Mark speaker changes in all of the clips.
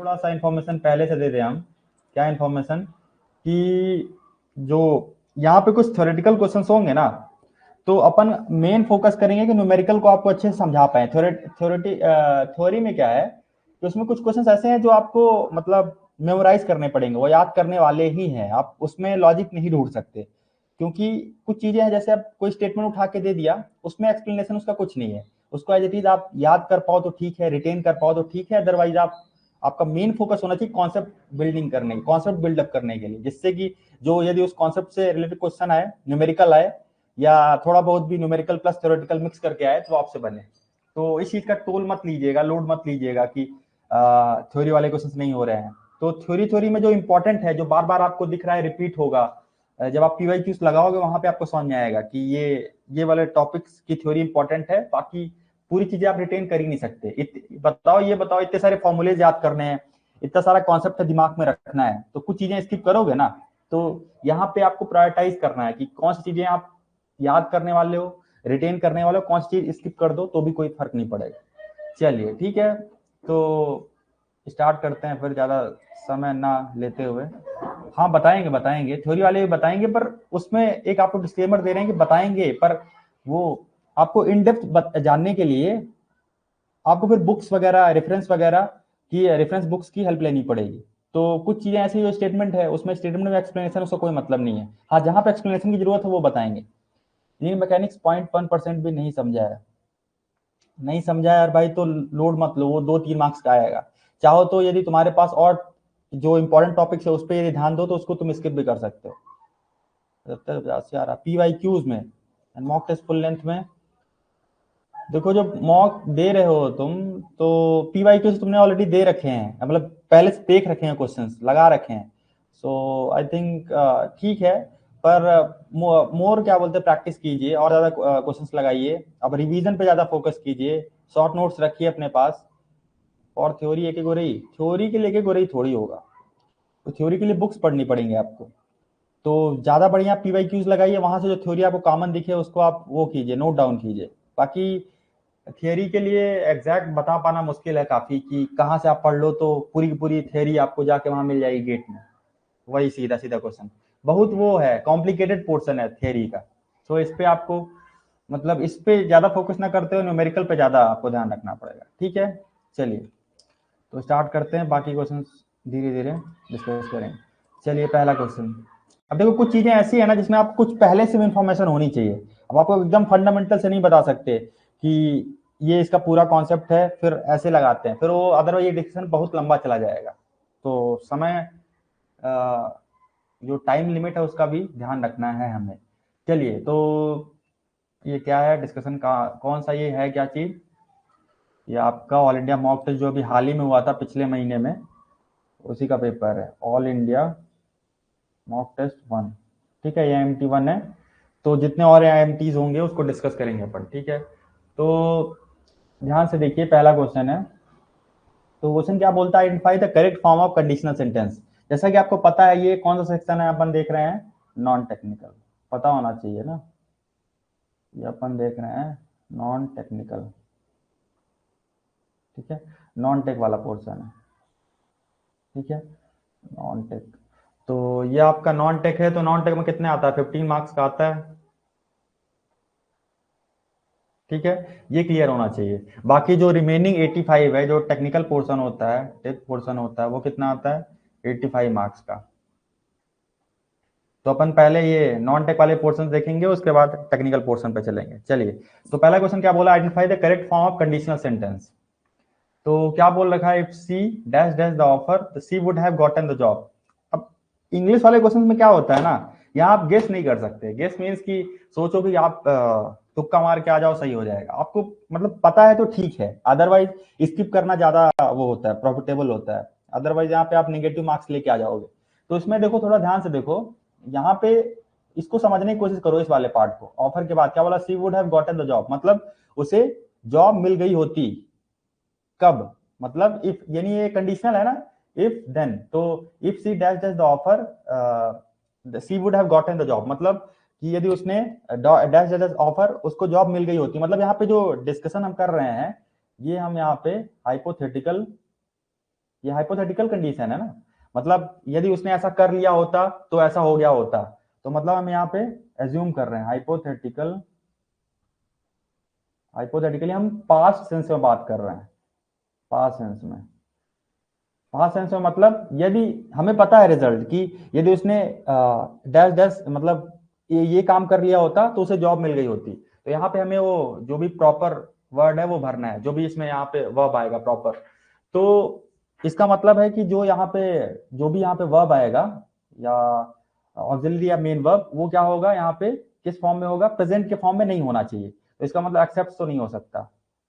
Speaker 1: थोड़ा सा इन्फॉर्मेशन पहले से दे दें हम। क्या इन्फॉर्मेशन कि जो यहाँ पे कुछ थ्योरेटिकल क्वेश्चंस होंगे ना, तो अपन मेन फोकस करेंगे कि न्यूमेरिकल को आपको अच्छे से समझा पाए। थ्योरी में क्या है कि उसमें कुछ क्वेश्चंस ऐसे हैं जो आपको मतलब मेमोराइज करने पड़ेंगे, वो याद करने वाले ही हैं, आप उसमें लॉजिक नहीं ढूंढ सकते। क्योंकि कुछ चीजें हैं, जैसे आप कोई स्टेटमेंट उठा के दे दिया, उसमें एक्सप्लेनेशन उसका कुछ नहीं है, उसको एज इट इज आप याद कर पाओ तो ठीक है, रिटेन कर पाओ तो ठीक है, अदरवाइज आपका मेन फोकस होना चाहिए कॉन्सेप्ट बिल्डिंग करने, कॉन्सेप्ट बिल्डअप करने के लिए, जिससे कि जो यदि उस कॉन्सेप्ट से रिलेटेड क्वेश्चन आए, न्यूमेरिकल आए या थोड़ा बहुत भी न्यूमेरिकल प्लस थ्योरेटिकल मिक्स करके आए, तो आपसे बने। तो इस चीज का टोल मत लीजिएगा, लोड मत लीजिएगा कि थ्योरी वाले क्वेश्चन नहीं हो रहे हैं। तो थ्योरी में जो इंपॉर्टेंट है, जो बार बार आपको दिख रहा है, रिपीट होगा, जब आप पीवाईक्यूज लगाओगे वहां पे आपको समझ में आएगा कि ये वाले टॉपिक्स की थ्योरी इंपॉर्टेंट है, बाकी पूरी चीजें आप रिटेन कर ही नहीं सकते। बताओ इतने सारे फॉर्मूलेज याद करने हैं, इतना सारा कॉन्सेप्ट है दिमाग में रखना है, तो कुछ चीजें स्किप करोगे ना। तो यहाँ पे आपको प्रायोरिटाइज करना है कि कौन सी चीजें आप याद करने वाले हो, रिटेन करने वाले हो, कौन सी चीज स्किप कर दो तो भी कोई फर्क नहीं पड़ेगा। चलिए ठीक है, तो स्टार्ट करते हैं फिर, ज्यादा समय ना लेते हुए। हाँ बताएंगे थ्योरी वाले भी बताएंगे, पर उसमें एक आपको डिस्क्लेमर दे रहे हैं कि बताएंगे, पर वो आपको इन डेप्थ जानने के लिए आपको फिर बुक्स वगैरह, रेफरेंस बुक्स की हेल्प लेनी पड़ेगी। तो कुछ चीजें ऐसी जो स्टेटमेंट है, उसमें स्टेटमेंट में एक्सप्लेनेशन उसका कोई मतलब नहीं है। हाँ, जहां पे एक्सप्लेनेशन की जरूरत है वो बताएंगे। इंजीनियरिंग मैकेनिक्स 0.1% भी नहीं समझा है यार भाई, तो लोड मत लो, वो 2-3 मार्क्स का आएगा। चाहो तो यदि तुम्हारे पास और जो इंपॉर्टेंट टॉपिक्स है उस पर यदि ध्यान दो तो उसको तुम स्किप भी कर सकते हो। 70 आ रहा पीवाईक्यूज में, मॉक टेस्ट फुल लेंथ में। देखो, जो मॉक दे रहे हो तुम, तो पीवाईक्यूज तुमने ऑलरेडी दे रखे हैं, मतलब पहले से देख रखे हैं, क्वेश्चंस लगा रखे हैं। सो आई थिंक ठीक है, पर मोर क्या बोलते हैं, प्रैक्टिस कीजिए और ज्यादा क्वेश्चंस लगाइए। अब रिवीजन पे ज्यादा फोकस कीजिए, शॉर्ट नोट्स रखिए अपने पास। और थ्योरी एक गोरई, थ्योरी के लिए गोरई थोड़ी होगा, तो थ्योरी के लिए बुक्स पढ़नी पड़ेंगी आपको। तो ज्यादा बढ़िया पीवाईक्यूज लगाइए, वहां से जो थ्योरी आपको कॉमन दिखे उसको आप वो कीजिए, नोट डाउन कीजिए। बाकी थियरी के लिए एग्जैक्ट बता पाना मुश्किल है काफी, कि कहाँ से आप पढ़ लो तो पूरी की पूरी थियरी आपको जाके वहां मिल जाएगी गेट में, वही सीधा सीधा क्वेश्चन। बहुत वो है, कॉम्प्लिकेटेड पोर्शन है थियरी का। तो इस पे आपको मतलब इस पे ज्यादा फोकस ना करते हो, न्यूमेरिकल पे ज्यादा आपको ध्यान रखना पड़ेगा। ठीक है, चलिए तो स्टार्ट करते हैं, बाकी क्वेश्चन धीरे धीरे डिस्कस करेंगे। चलिए पहला क्वेश्चन। अब देखो, कुछ चीजें ऐसी है ना जिसमें आपको कुछ पहले से भी इंफॉर्मेशन होनी चाहिए। अब आपको एकदम फंडामेंटल से नहीं बता सकते कि ये इसका पूरा कॉन्सेप्ट है, फिर ऐसे लगाते हैं, फिर वो अदरवाइज ये डिस्कशन बहुत लंबा चला जाएगा। तो समय जो टाइम लिमिट है उसका भी ध्यान रखना है हमें। चलिए, तो ये क्या है डिस्कशन का, कौन सा ये है, क्या चीज, ये आपका ऑल इंडिया मॉक टेस्ट जो अभी हाल ही में हुआ था पिछले महीने में, उसी का पेपर है, ऑल इंडिया मॉक टेस्ट 1। ठीक है, ये IMT 1 है। तो जितने और IMTs होंगे उसको डिस्कस करेंगे अपन। ठीक है, तो ध्यान से देखिए, पहला क्वेश्चन है। तो क्वेश्चन क्या बोलता है, identify the correct form of conditional sentence. जैसा कि आपको पता है, ये कौन सा सेक्शन है अपन देख रहे हैं, नॉन टेक्निकल, पता होना चाहिए ना। ये अपन देख रहे हैं नॉन टेक्निकल, ठीक है, नॉन टेक वाला पोर्शन है। ठीक है, नॉन टेक, तो ये आपका नॉन टेक है। तो नॉन टेक में कितने आता है, 15 मार्क्स का आता है। ठीक है, ये क्लियर होना चाहिए। बाकी जो रिमेनिंग 85 है, जो टेक्निकल पोर्शन होता है, टेक पोर्शन होता है, वो कितना आता है, 85 मार्क्स का। तो अपन पहले ये नॉन टेक वाले पोर्शन देखेंगे, उसके बाद टेक्निकल पोर्शन पे चलेंगे। चलिए, तो पहला क्वेश्चन क्या बोला, identify the correct form of conditional sentence. तो क्या बोल रखा है, if she dash dash the offer, the she would have gotten the job. अब इंग्लिश वाले क्वेश्चन में क्या होता है ना, यहाँ आप गेस नहीं कर सकते। गेस मीन्स कि सोचो कि आप तुक्का मार के आ जाओ, सही हो जाएगा। आपको मतलब पता है तो ठीक है, अदरवाइज स्किप करना ज्यादा वो होता है, प्रॉफिटेबल होता है। अदरवाइज यहाँ पे आप निगेटिव मार्क्स लेके आ जाओगे। तो इसमें देखो, थोड़ा ध्यान से देखो, यहाँ पे इसको समझने की कोशिश करो, इस वाले पार्ट को। ऑफर के बाद क्या बोला, she would have gotten the job, मतलब उसे जॉब मिल गई होती। कब, मतलब इफ, यानी ये कंडीशनल है ना, इफ देन। तो if she dash dash the offer, she would have gotten the job, मतलब कि यदि उसने डैश डैश ऑफर, उसको जॉब मिल गई होती। मतलब यहाँ पे जो डिस्कशन हम कर रहे हैं, ये हम यहाँ पे हाइपोथेटिकल ये हाइपोथेटिकल कंडीशन है ना, मतलब यदि उसने ऐसा कर लिया होता तो ऐसा हो गया होता, तो मतलब हम यहाँ पे एज्यूम कर रहे हैं हाइपोथेटिकली हम पास्ट सेंस में बात कर रहे हैं। पास्ट सेंस में मतलब यदि हमें पता है रिजल्ट कि यदि उसने डैश डैश मतलब ये काम कर लिया होता तो उसे जॉब मिल गई होती, तो यहाँ पे हमें वो जो भी प्रॉपर वर्ड है वो भरना है, जो भी इसमें यहाँ पे वर्ब आएगा प्रॉपर। तो इसका मतलब है कि जो भी यहाँ पे वर्ब आएगा या ऑक्सिलरी या मेन वर्ब, वो क्या होगा यहाँ पे, किस फॉर्म में होगा, प्रेजेंट के फॉर्म में नहीं होना चाहिए। तो इसका मतलब एक्सेप्ट तो नहीं हो सकता,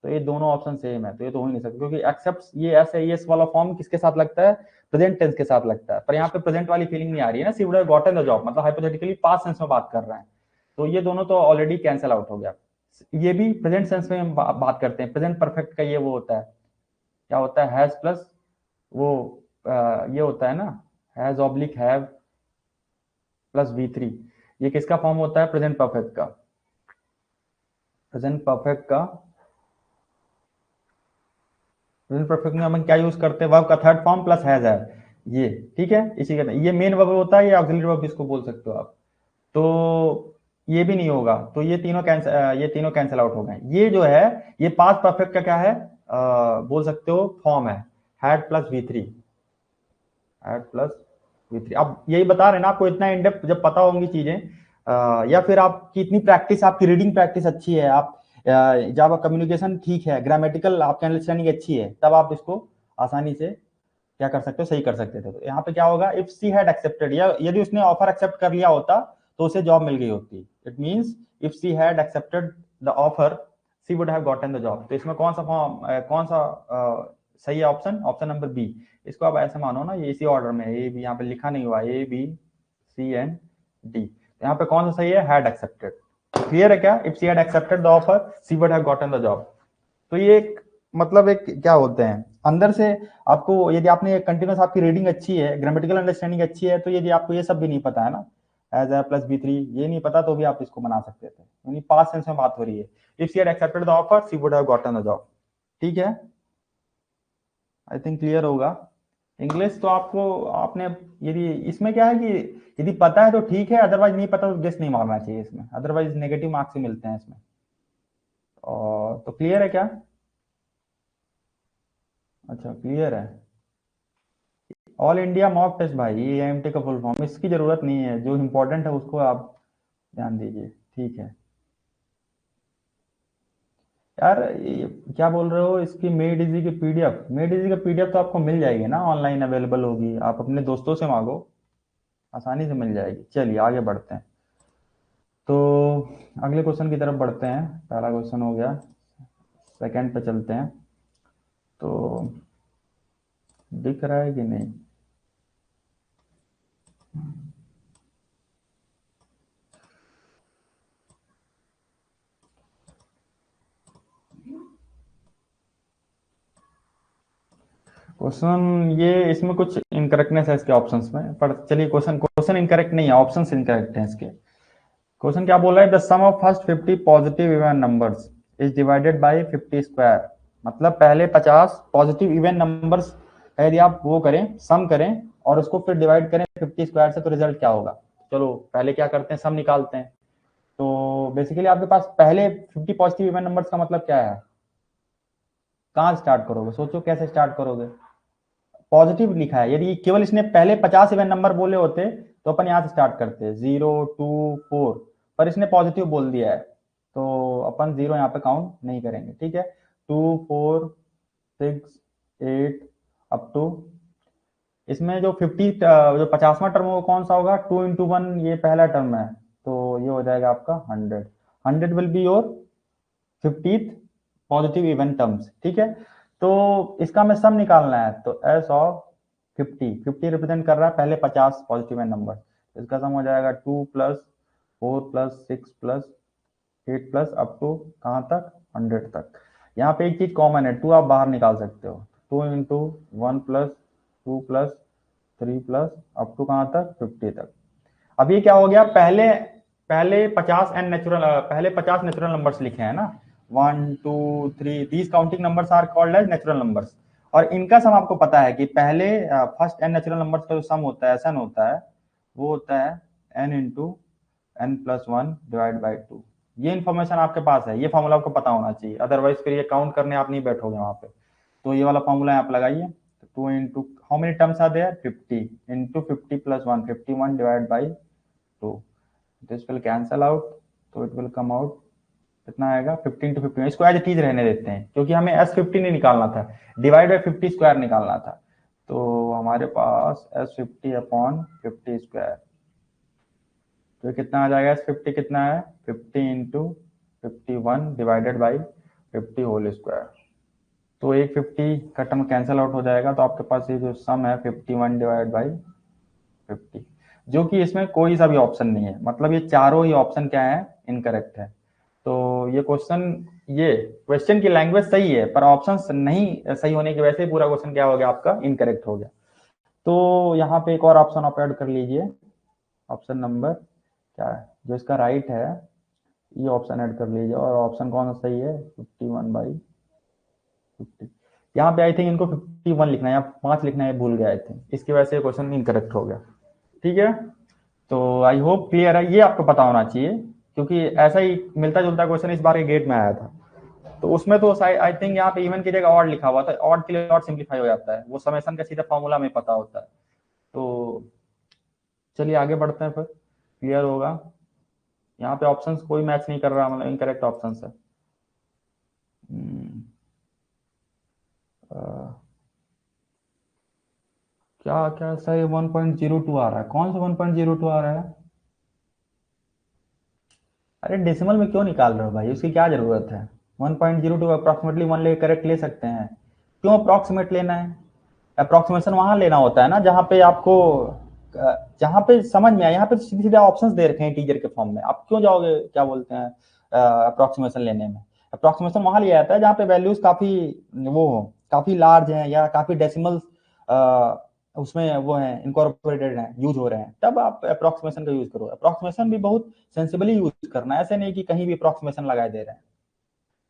Speaker 1: तो ये दोनों ऑप्शन सेम है, तो ये तो हो ही नहीं सकता, क्योंकि एक्सेप्ट ये एस है, एस वाला फॉर्म किसके साथ लगता है, प्रेजेंट टेंस के साथ लगता है, पर यहाँ पे प्रेजेंट वाली फीलिंग नहीं आ रही है ना, she would have gotten the job, मतलब हाइपोथेटिकली पास्ट सेंस में बात कर रहे हैं, तो ये दोनों तो ऑलरेडी कैंसिल आउट हो गया। ये भी प्रेजेंट सेंस में हम बात करते हैं, प्रेजेंट परफेक्ट का ये वो होता है, क्या होता है, हैज प्लस वो ये होता है ना, has oblique have plus V3, ये किसका फॉर्म होता है, प्रेजेंट परफेक्ट का। प्रेजेंट परफेक्ट में हम क्या यूज करते हैं, वर्ब का थर्ड फॉर्म प्लस हैज है, ये ठीक है, इसी का ये मेन वर्ब होता है, ये ऑक्सिलरी वर्ब इसको बोल सकते हो आप। तो ये भी नहीं होगा, तो ये तीनों कैंसिल आउट हो गए। ये जो है ये पास्ट परफेक्ट का क्या है, बोल सकते हो फॉर्म है, हैड प्लस V3, अब यही बता रहे ना आपको, इतना इन डेप्थ जब पता होंगी चीजें, या फिर आपकी इतनी प्रैक्टिस, आपकी रीडिंग प्रैक्टिस अच्छी है, आप जब आपका कम्युनिकेशन ठीक है, ग्रामेटिकल आपकी अंडरस्टैंडिंग अच्छी है, तब आप इसको आसानी से क्या कर सकते हो, सही कर सकते थे। तो यहाँ पे क्या होगा, इफ सी हैड एक्सेप्टेड, या यदि उसने ऑफर एक्सेप्ट कर लिया होता तो उसे जॉब मिल गई होती। It means if she had accepted the offer she would have gotten the job. तो इसमें कौन सा सही है ऑप्शन, ऑप्शन नंबर बी। इसको आप ऐसे मानो ना, ये इसी ऑर्डर में ए बी, यहाँ पे लिखा नहीं हुआ, A B C and D, यहाँ पे कौन सा सही है, हैड एक्सेप्टेड। क्लियर है क्या, if she had accepted the offer she would have gotten the job. तो ये एक मतलब एक क्या होते हैं अंदर से, आपको यदि आपने कंटिन्यूस आपकी रीडिंग अच्छी है, ग्रामेटिकल अंडरस्टैंडिंग अच्छी है, तो यदि आपको ये सब भी नहीं पता है ना, एज ए प्लस B3 ये नहीं पता, तो भी आप इसको बना सकते थे, यानी पास्ट सेंस में बात हो रही है, if she had accepted the offer she would have gotten the job. ठीक है, आई थिंक क्लियर होगा। इंग्लिश तो आपको आपने, यदि इसमें क्या है कि यदि पता है तो ठीक है, अदरवाइज नहीं पता तो गेस नहीं मारना चाहिए इसमें, अदरवाइज नेगेटिव मार्क्स ही मिलते हैं इसमें। और तो क्लियर है क्या, अच्छा क्लियर है। ऑल इंडिया मॉक टेस्ट भाई, ये AIMT का फुल फॉर्म, इसकी जरूरत नहीं है, जो इम्पोर्टेंट है उसको आप ध्यान दीजिए, ठीक है। यार ये क्या बोल रहे हो, इसकी मेड इजी की पीडीएफ तो आपको मिल जाएगी ना, ऑनलाइन अवेलेबल होगी, आप अपने दोस्तों से मांगो, आसानी से मिल जाएगी। चलिए आगे बढ़ते हैं, तो अगले क्वेश्चन की तरफ बढ़ते हैं, पहला क्वेश्चन हो गया, सेकंड पे चलते हैं। तो दिख रहा है कि नहीं, क्वेश्चन ये, इसमें कुछ इनकरेक्टनेस है इसके ऑप्शंस में, पर चलिए क्वेश्चन इनकरेक्ट नहीं है, ऑप्शंस इनकरेक्ट हैं इसके। क्वेश्चन क्या बोल रहा है, the sum of first 50 positive even numbers is divided by 50 square, मतलब पहले 50 पॉजिटिव इवन नंबर्स यदि आप वो करें, सम करें और उसको फिर डिवाइड करें 50 स्क्वायर से, तो रिजल्ट क्या होगा। चलो पहले क्या करते हैं, सम निकालते हैं। तो बेसिकली आपके पास पहले 50 पॉजिटिव इवन नंबर्स का मतलब क्या है, कहाँ स्टार्ट करोगे, सोचो कैसे स्टार्ट करोगे। पॉजिटिव लिखा है, यदि केवल इसने पहले 50 इवन नंबर बोले होते तो अपन यहाँ से स्टार्ट करते 0 2 4, पर इसने पॉजिटिव बोल दिया है, तो अपन 0 यहाँ पे काउंट नहीं करेंगे, ठीक है। 2 4 6 8 अप टू, इसमें जो 50 जो 50वां टर्म वो कौन सा होगा, 2 into 1, ये पहला टर्म है, तो ये हो जाएगा आपका 100, 100 will be your 50th positive even terms, ठीक है। तो इसका हमें सम निकालना है, तो एस ऑफ 50 रिप्रेजेंट कर रहा है पहले 50 पॉजिटिव इवन नंबर, इसका सम हो जाएगा 2 + 4 + 6 + 8 प्लस अप टू कहाँ तक, 100 तक। यहाँ पे एक चीज कॉमन है, 2 आप बाहर निकाल सकते हो, 2 into 1 + 2 + 3 + अप टू कहाँ तक, 50 तक। अब ये क्या हो गया, पहले पहले 50 नेचुरल नंबर्स लिखे हैं ना, 1 2 3, these counting numbers are called as natural numbers, और इनका सम आपको पता है कि पहले फर्स्ट एन नेचुरल नंबर का जो सम होता है एसएन होता है, वो होता है n into n plus one divide by two. ये इन्फॉर्मेशन आपके पास है, ये फॉर्मूला आपको पता होना चाहिए, अदरवाइज फिर ये काउंट करने आप नहीं बैठोगे वहां पे। तो ये वाला फॉर्मूला आप लगाइए, two into how many terms are there 50 into 50 plus one 51 divide by two, this will cancel out, तो इट विल कम आउट कितना आएगा 15 टू 15। इसको एज इट इज रहने देते हैं क्योंकि हमें S50 नहीं निकालना था, डिवाइड बाई 50 स्क्वायर निकालना था। तो हमारे पास S50 अपॉन 50 स्क्वायर, तो कितना आ जाएगा S50 कितना है 50 into 51 divided by 50 whole square. तो एक 50 का टर्म कैंसिल आउट हो जाएगा, तो आपके पास ये जो सम है 51 डिवाइड बाई 50, जो कि इसमें कोई सा भी ऑप्शन नहीं है, मतलब ये चारों ही ऑप्शन क्या है इनकरेक्ट है। तो ये क्वेश्चन की लैंग्वेज सही है पर ऑप्शन नहीं सही होने की वजह से पूरा क्वेश्चन क्या हो गया आपका इनकरेक्ट हो गया। तो यहाँ पे एक और ऑप्शन आप ऐड कर लीजिए, ऑप्शन नंबर क्या है जो इसका राइट है, ये ऑप्शन ऐड कर लीजिए। और ऑप्शन कौन सा सही है 51/50। यहाँ पे आई थिंक इनको 51 लिखना है या 5 लिखना है, भूल गया आई थिंक, इसकी वजह से क्वेश्चन इनकरेक्ट हो गया। ठीक है, तो आई होप क्लियर है, ये आपको पता होना चाहिए क्योंकि ऐसा ही मिलता जुलता क्वेश्चन इस बार के गेट में आया था। तो उसमें तो आई थिंक यहाँ पे इवन की जगह ऑड लिखा हुआ था, ऑड के लिए और सिंप्लीफाई हो जाता है, वो समेशन का सीधा फॉर्मूला में पता होता है। तो चलिए आगे बढ़ते हैं, फिर क्लियर होगा। यहाँ पे ऑप्शंस कोई मैच नहीं कर रहा, मतलब इनकरेक्ट ऑप्शंस है। क्या क्या सही 1.02 आ रहा है, कौन सा 1.02 आ रहा है? अरे डेसिमल में क्यों निकाल रहे हो भाई, उसकी क्या जरूरत है? 1.02 अप्रोक्सीमेटली वन ले करेक्ट ले सकते हैं, क्यों अप्रोक्सीमेट लेना है? अप्रोक्सीमेशन वहां लेना होता है ना जहाँ पे आपको जहाँ पे समझ में आए, यहाँ पे सीधे सीधे ऑप्शंस दे रखे हैं टीचर के फॉर्म में, आप क्यों जाओगे क्या बोलते हैं अप्रोक्सीमेशन लेने में? अप्रोक्सीमेशन वहां लिया जाता है जहाँ पे वैल्यूज काफी वो हो, काफी लार्ज हैं या काफी डेसिमल उसमें वो है इनकॉर्पोरेटेड है, यूज हो रहे हैं, तब आप अप्रोक्सीमेशन का यूज करो। अप्रोक्सीमेशन भी बहुत सेंसिबली यूज करना है, ऐसे नहीं कि कहीं भी अप्रोक्सीमेशन लगा दे रहे हैं।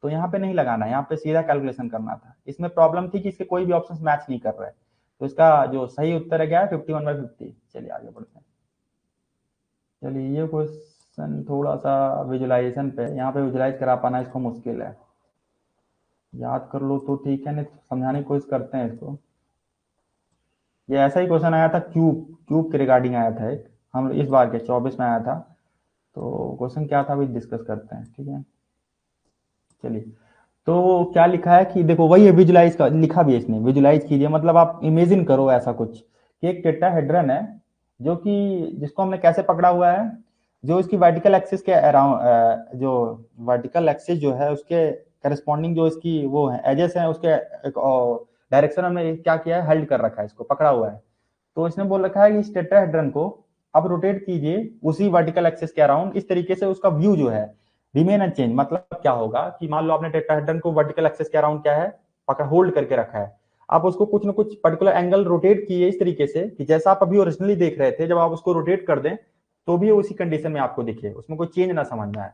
Speaker 1: तो यहाँ पे नहीं लगाना है, यहाँ पे सीधा कैलकुलेशन करना था। इसमें प्रॉब्लम थी कि इसके कोई भी ऑप्शन मैच नहीं कर रहे, तो इसका जो सही उत्तर है क्या है 51/50। चलिए आगे बढ़ते हैं। चलिए ये क्वेश्चन थोड़ा सा विजुलाइजेशन पे, यहाँ पे विजुलाइज करा पाना इसको मुश्किल है, याद कर लो तो ठीक है, नहीं तो समझाने की कोशिश करते हैं इसको। ये ऐसा ही क्वेश्चन आया था क्यूब क्यूब के रिगार्डिंग आया था एक, हम इस बार के 24 में आया था। तो क्वेश्चन क्या था अभी डिस्कस करते हैं, ठीक है। चलिए, तो क्या लिखा है कि देखो वही है विजुलाइज का लिखा भी है इसने, विजुलाइज कीजिए मतलब आप इमेजिन करो ऐसा कुछ कि एक टेट्राहेड्रन है जो कि जिसको हमने कैसे पकड़ा हुआ है, जो इसकी वर्टिकल एक्सिस के अराउंड जो वर्टिकल एक्सिस जो है उसके करस्पॉन्डिंग जो इसकी वो है एजेस हैं उसके एक डायरेक्शन में क्या किया है, हेल्ड कर रखा है, इसको पकड़ा हुआ है। तो इसने बोल रखा है कि इस टेट्राहेड्रन को आप रोटेट कीजिए उसी वर्टिकल एक्सिस के अराउंड, इस तरीके से उसका व्यू जो है रिमेन अनचेंज। मतलब क्या होगा कि मान लो आपने टेट्राहेड्रन को वर्टिकल एक्सिस के अराउंड क्या है पकड़ होल्ड करके रखा है, आप उसको कुछ ना कुछ पर्टिकुलर एंगल रोटेट किए इस तरीके से कि जैसा आप अभी ओरिजिनली देख रहे थे, जब आप उसको रोटेट कर दें तो भी उसी कंडीशन में आपको दिखे, उसमें कोई चेंज ना समझ में आए।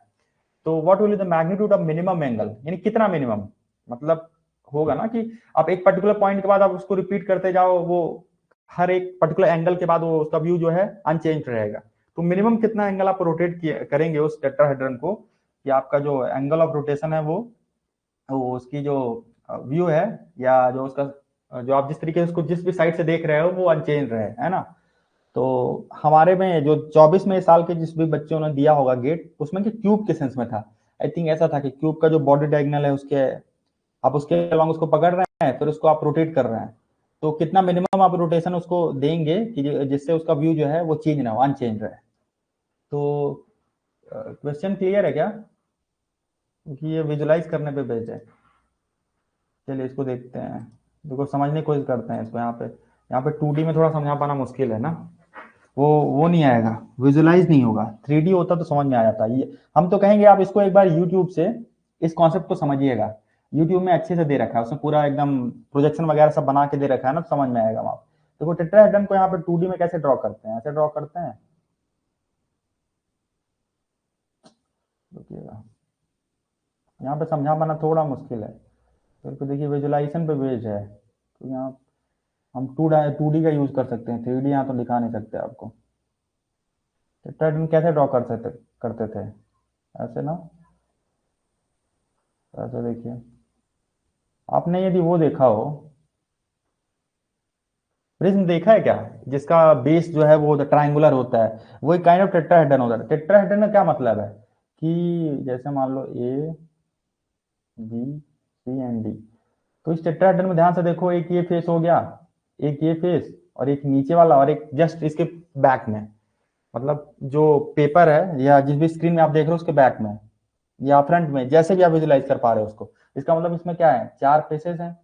Speaker 1: तो what will be the magnitude of minimum angle, यानी कितना मिनिमम, मतलब होगा ना कि आप एक पर्टिकुलर पॉइंट के बाद आप उसको रिपीट करते जाओ, वो हर एक पर्टिकुलर एंगल के बाद वो उसका व्यू जो है अनचेंज रहेगा। तो मिनिमम कितना एंगल आप रोटेट करेंगे उस टेट्राहेड्रन को कि आपका जो एंगल ऑफ रोटेशन है वो उसकी जो व्यू है या जो उसका जो आप जिस तरीके से उसको जिस भी साइड से देख रहे हो वो अनचेंज रहे, है ना। तो हमारे में जो 24 में साल के जिस भी बच्चों ने दिया होगा गेट, उसमें कि क्यूब के सेंस में था, आई थिंक ऐसा था कि क्यूब का जो बॉडी डायगोनल है उसके आप उसके अलॉन्ग उसको पकड़ रहे हैं, फिर उसको आप रोटेट कर रहे हैं, तो कितना मिनिमम आप रोटेशन उसको देंगे कि जिससे उसका व्यू जो है वो चेंज ना हो, अनचेंज रहे। तो क्वेश्चन क्लियर है क्या, क्योंकि ये विजुलाइज करने पे बेस्ड है। चलिए इसको देखते हैं, देखो समझने की कोशिश करते हैं इसको। यहाँ पे 2D में थोड़ा समझा पाना मुश्किल है ना, वो नहीं आएगा, विजुलाइज नहीं होगा। 3D होता तो समझ में आ जाता। ये हम तो कहेंगे आप इसको एक बार यूट्यूब से इस कॉन्सेप्ट को समझिएगा, यूट्यूब में अच्छे से दे रखा है, उसमें पूरा एकदम प्रोजेक्शन वगैरह सब बना के दे रखा है ना, तो समझ में आएगा वहाँ। देखो टेट्राहेड्रन को यहाँ पे 2D में कैसे ड्रॉ करते हैं, ऐसे ड्रॉ करते हैं, देखिएगा यहाँ पे समझा पाना थोड़ा मुश्किल है। फिर तो देखिए विजुलाइजेशन पे बेस्ड है, तो यहाँ हम 2D का यूज कर सकते हैं, 3D यहाँ तो दिखा नहीं सकते आपको। टेट्राहेड्रन कैसे ड्रॉ करते थे, ऐसे ना, ऐसे देखिए, आपने यदि वो देखा हो, प्रिज्म देखा है क्या, जिसका बेस जो है वो ट्रायंगुलर होता है, वो एक काइंड ऑफ टेट्राहेड्रन होता है। टेट्राहेड्रन का क्या मतलब है कि जैसे मान लो A B C and D, तो इस टेट्राहेड्रन में ध्यान से देखो, एक ये फेस हो गया, एक ये फेस, और एक नीचे वाला, और एक जस्ट इसके बैक में, मतलब जो पेपर है या जिस भी स्क्रीन में आप देख रहे हो उसके बैक में या फ्रंट में, जैसे भी आप विजुलाइज कर पा रहे हो उसको। इसका मतलब इसमें क्या है, 4 फेसेस हैं,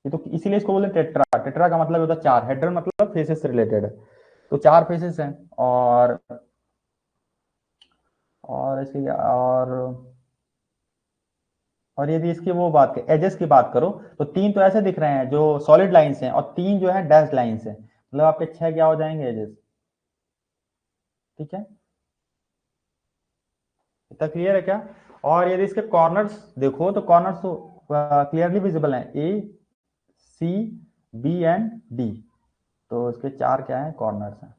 Speaker 1: ये तो इसीलिए इसको बोले टेट्रा। टेट्रा का मतलब होता है 4, हेड्रन मतलब फेसेस से रिलेटेड है, तो 4 फेसेस हैं। और इसके और यदि इसकी वो बात करें, एजेस की बात करो, तो 3 तो ऐसे दिख रहे हैं जो सॉलिड लाइंस हैं, और 3 जो है डैश लाइंस हैं, मतलब आपके 6 क्या हो जाएंगे एजेस। ठीक है, इतना क्लियर है क्या। और यदि इसके कॉर्नर्स देखो, तो कॉर्नर्स तो क्लियरली विजिबल हैं, ए सी बी एंड डी, तो इसके 4 क्या है, कॉर्नर्स हैं,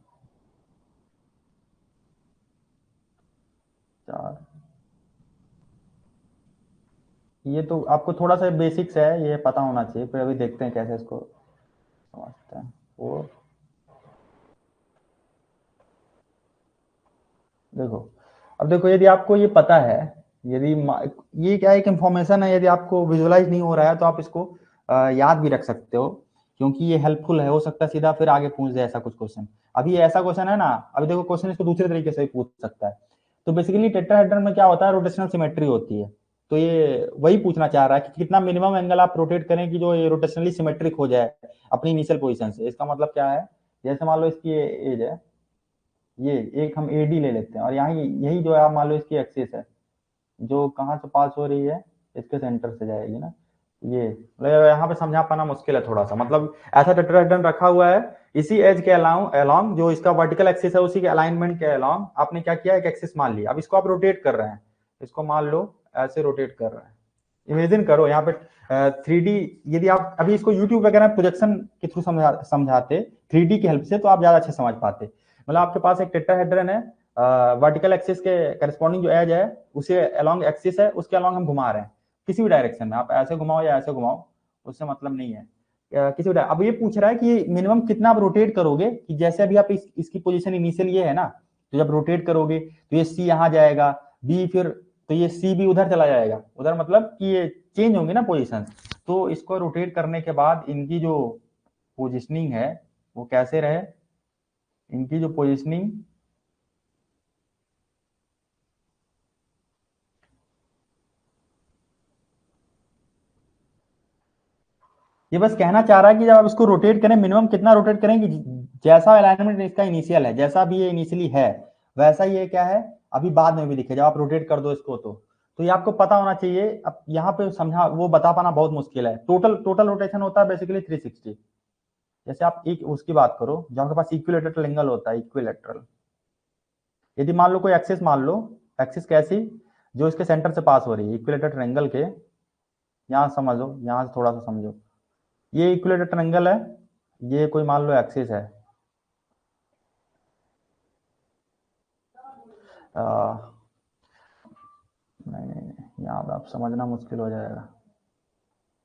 Speaker 1: 4। ये तो आपको थोड़ा सा बेसिक्स है, ये पता होना चाहिए, फिर अभी देखते हैं कैसे इसको समझते हैं। वो देखो, अब देखो, यदि आपको ये पता है, यदि ये क्या एक इंफॉर्मेशन है, यदि आपको विजुअलाइज नहीं हो रहा है तो आप इसको याद भी रख सकते हो, क्योंकि ये हेल्पफुल है। हो सकता है सीधा फिर आगे पूछ दे ऐसा कुछ क्वेश्चन। अभी ऐसा क्वेश्चन है ना, अभी देखो क्वेश्चन इसको दूसरे तरीके से भी पूछ सकता है। तो बेसिकली टेट्राहेड्रन में क्या होता है, रोटेशनल सिमेट्री होती है। तो ये वही पूछना चाह रहा है कि कितना मिनिमम एंगल आप रोटेट करें कि जो ये रोटेशनली सिमेट्रिक हो जाए अपनी इनिशियल पोजीशन से। इसका मतलब क्या है, जैसे मान लो इसकी एज है, ये एक हम एडी ले लेते हैं, और यहाँ यही जो है आप मान लो इसकी एक्सिस है, जो कहाँ से पास हो रही है, इसके सेंटर से जाएगी ना। ये मतलब यहाँ पे समझा पाना मुश्किल है थोड़ा सा, मतलब ऐसा टेट्राहेड्रन रखा हुआ है, इसी एज के अलोंग जो इसका वर्टिकल एक्सिस है उसी के अलाइनमेंट के अलोंग आपने क्या किया, एक एक्सिस मान लिया। अब इसको आप रोटेट कर रहे हैं, इसको मान लो ऐसे रोटेट कर रहे हैं। इमेजिन करो यहाँ पे 3D, यदि आप अभी इसको यूट्यूब वगैरह प्रोजेक्शन के थ्रू समझाते 3D की हेल्प से, तो आप ज्यादा अच्छे समझ पाते। मतलब आपके पास एक टेट्राहेड्रन है, वर्टिकल एक्सिस के करस्पॉन्डिंग जो एज है उसे अलोंग एक्सिस है, उसके अलोंग हम घुमा रहे हैं किसी भी डायरेक्शन में, आप ऐसे घुमाओ या ऐसे घुमाओ, उससे मतलब नहीं है। किसी भी अब ये पूछ रहा है कि मिनिमम कितना आप रोटेट करोगे, कि जैसे अभी आप इसकी पोजीशन इनिशियल ये है ना, तो जब रोटेट करोगे तो ये सी यहाँ जाएगा, बी फिर, तो ये सी भी उधर चला जाएगा, उधर मतलब कि ये चेंज होंगे ना पोजीशन। तो इसको रोटेट करने के बाद इनकी जो पोजिशनिंग है वो कैसे रहे, इनकी जो पोजिशनिंग, ये बस कहना चाह रहा है कि जब आप इसको रोटेट करें, मिनिमम कितना रोटेट करें कि जैसा अलाइनमेंट इसका इनिशियल है, जैसा भी ये इनिशियली है वैसा ये क्या है अभी बाद में भी दिखे जब आप रोटेट कर दो इसको। तो ये आपको पता होना चाहिए। अब यहाँ पे समझा वो बता पाना बहुत मुश्किल है। टोटल टोटल रोटेशन होता है बेसिकली 360। जैसे आप एक उसकी बात करो जो आपके पास इक्विलेटरल एंगल होता है, इक्विलेटरल, यदि मान लो कोई एक्सिस मान लो, एक्सिस कैसी, जो इसके सेंटर से पास हो रही है, इक्विलेटरल एंगल के, यहाँ समझो, यहाँ से थोड़ा सा समझो, ये इक्विलेटरल एंगल है, ये कोई मान लो एक्सिस है, नहीं यहाँ पे आप समझना मुश्किल हो जाएगा,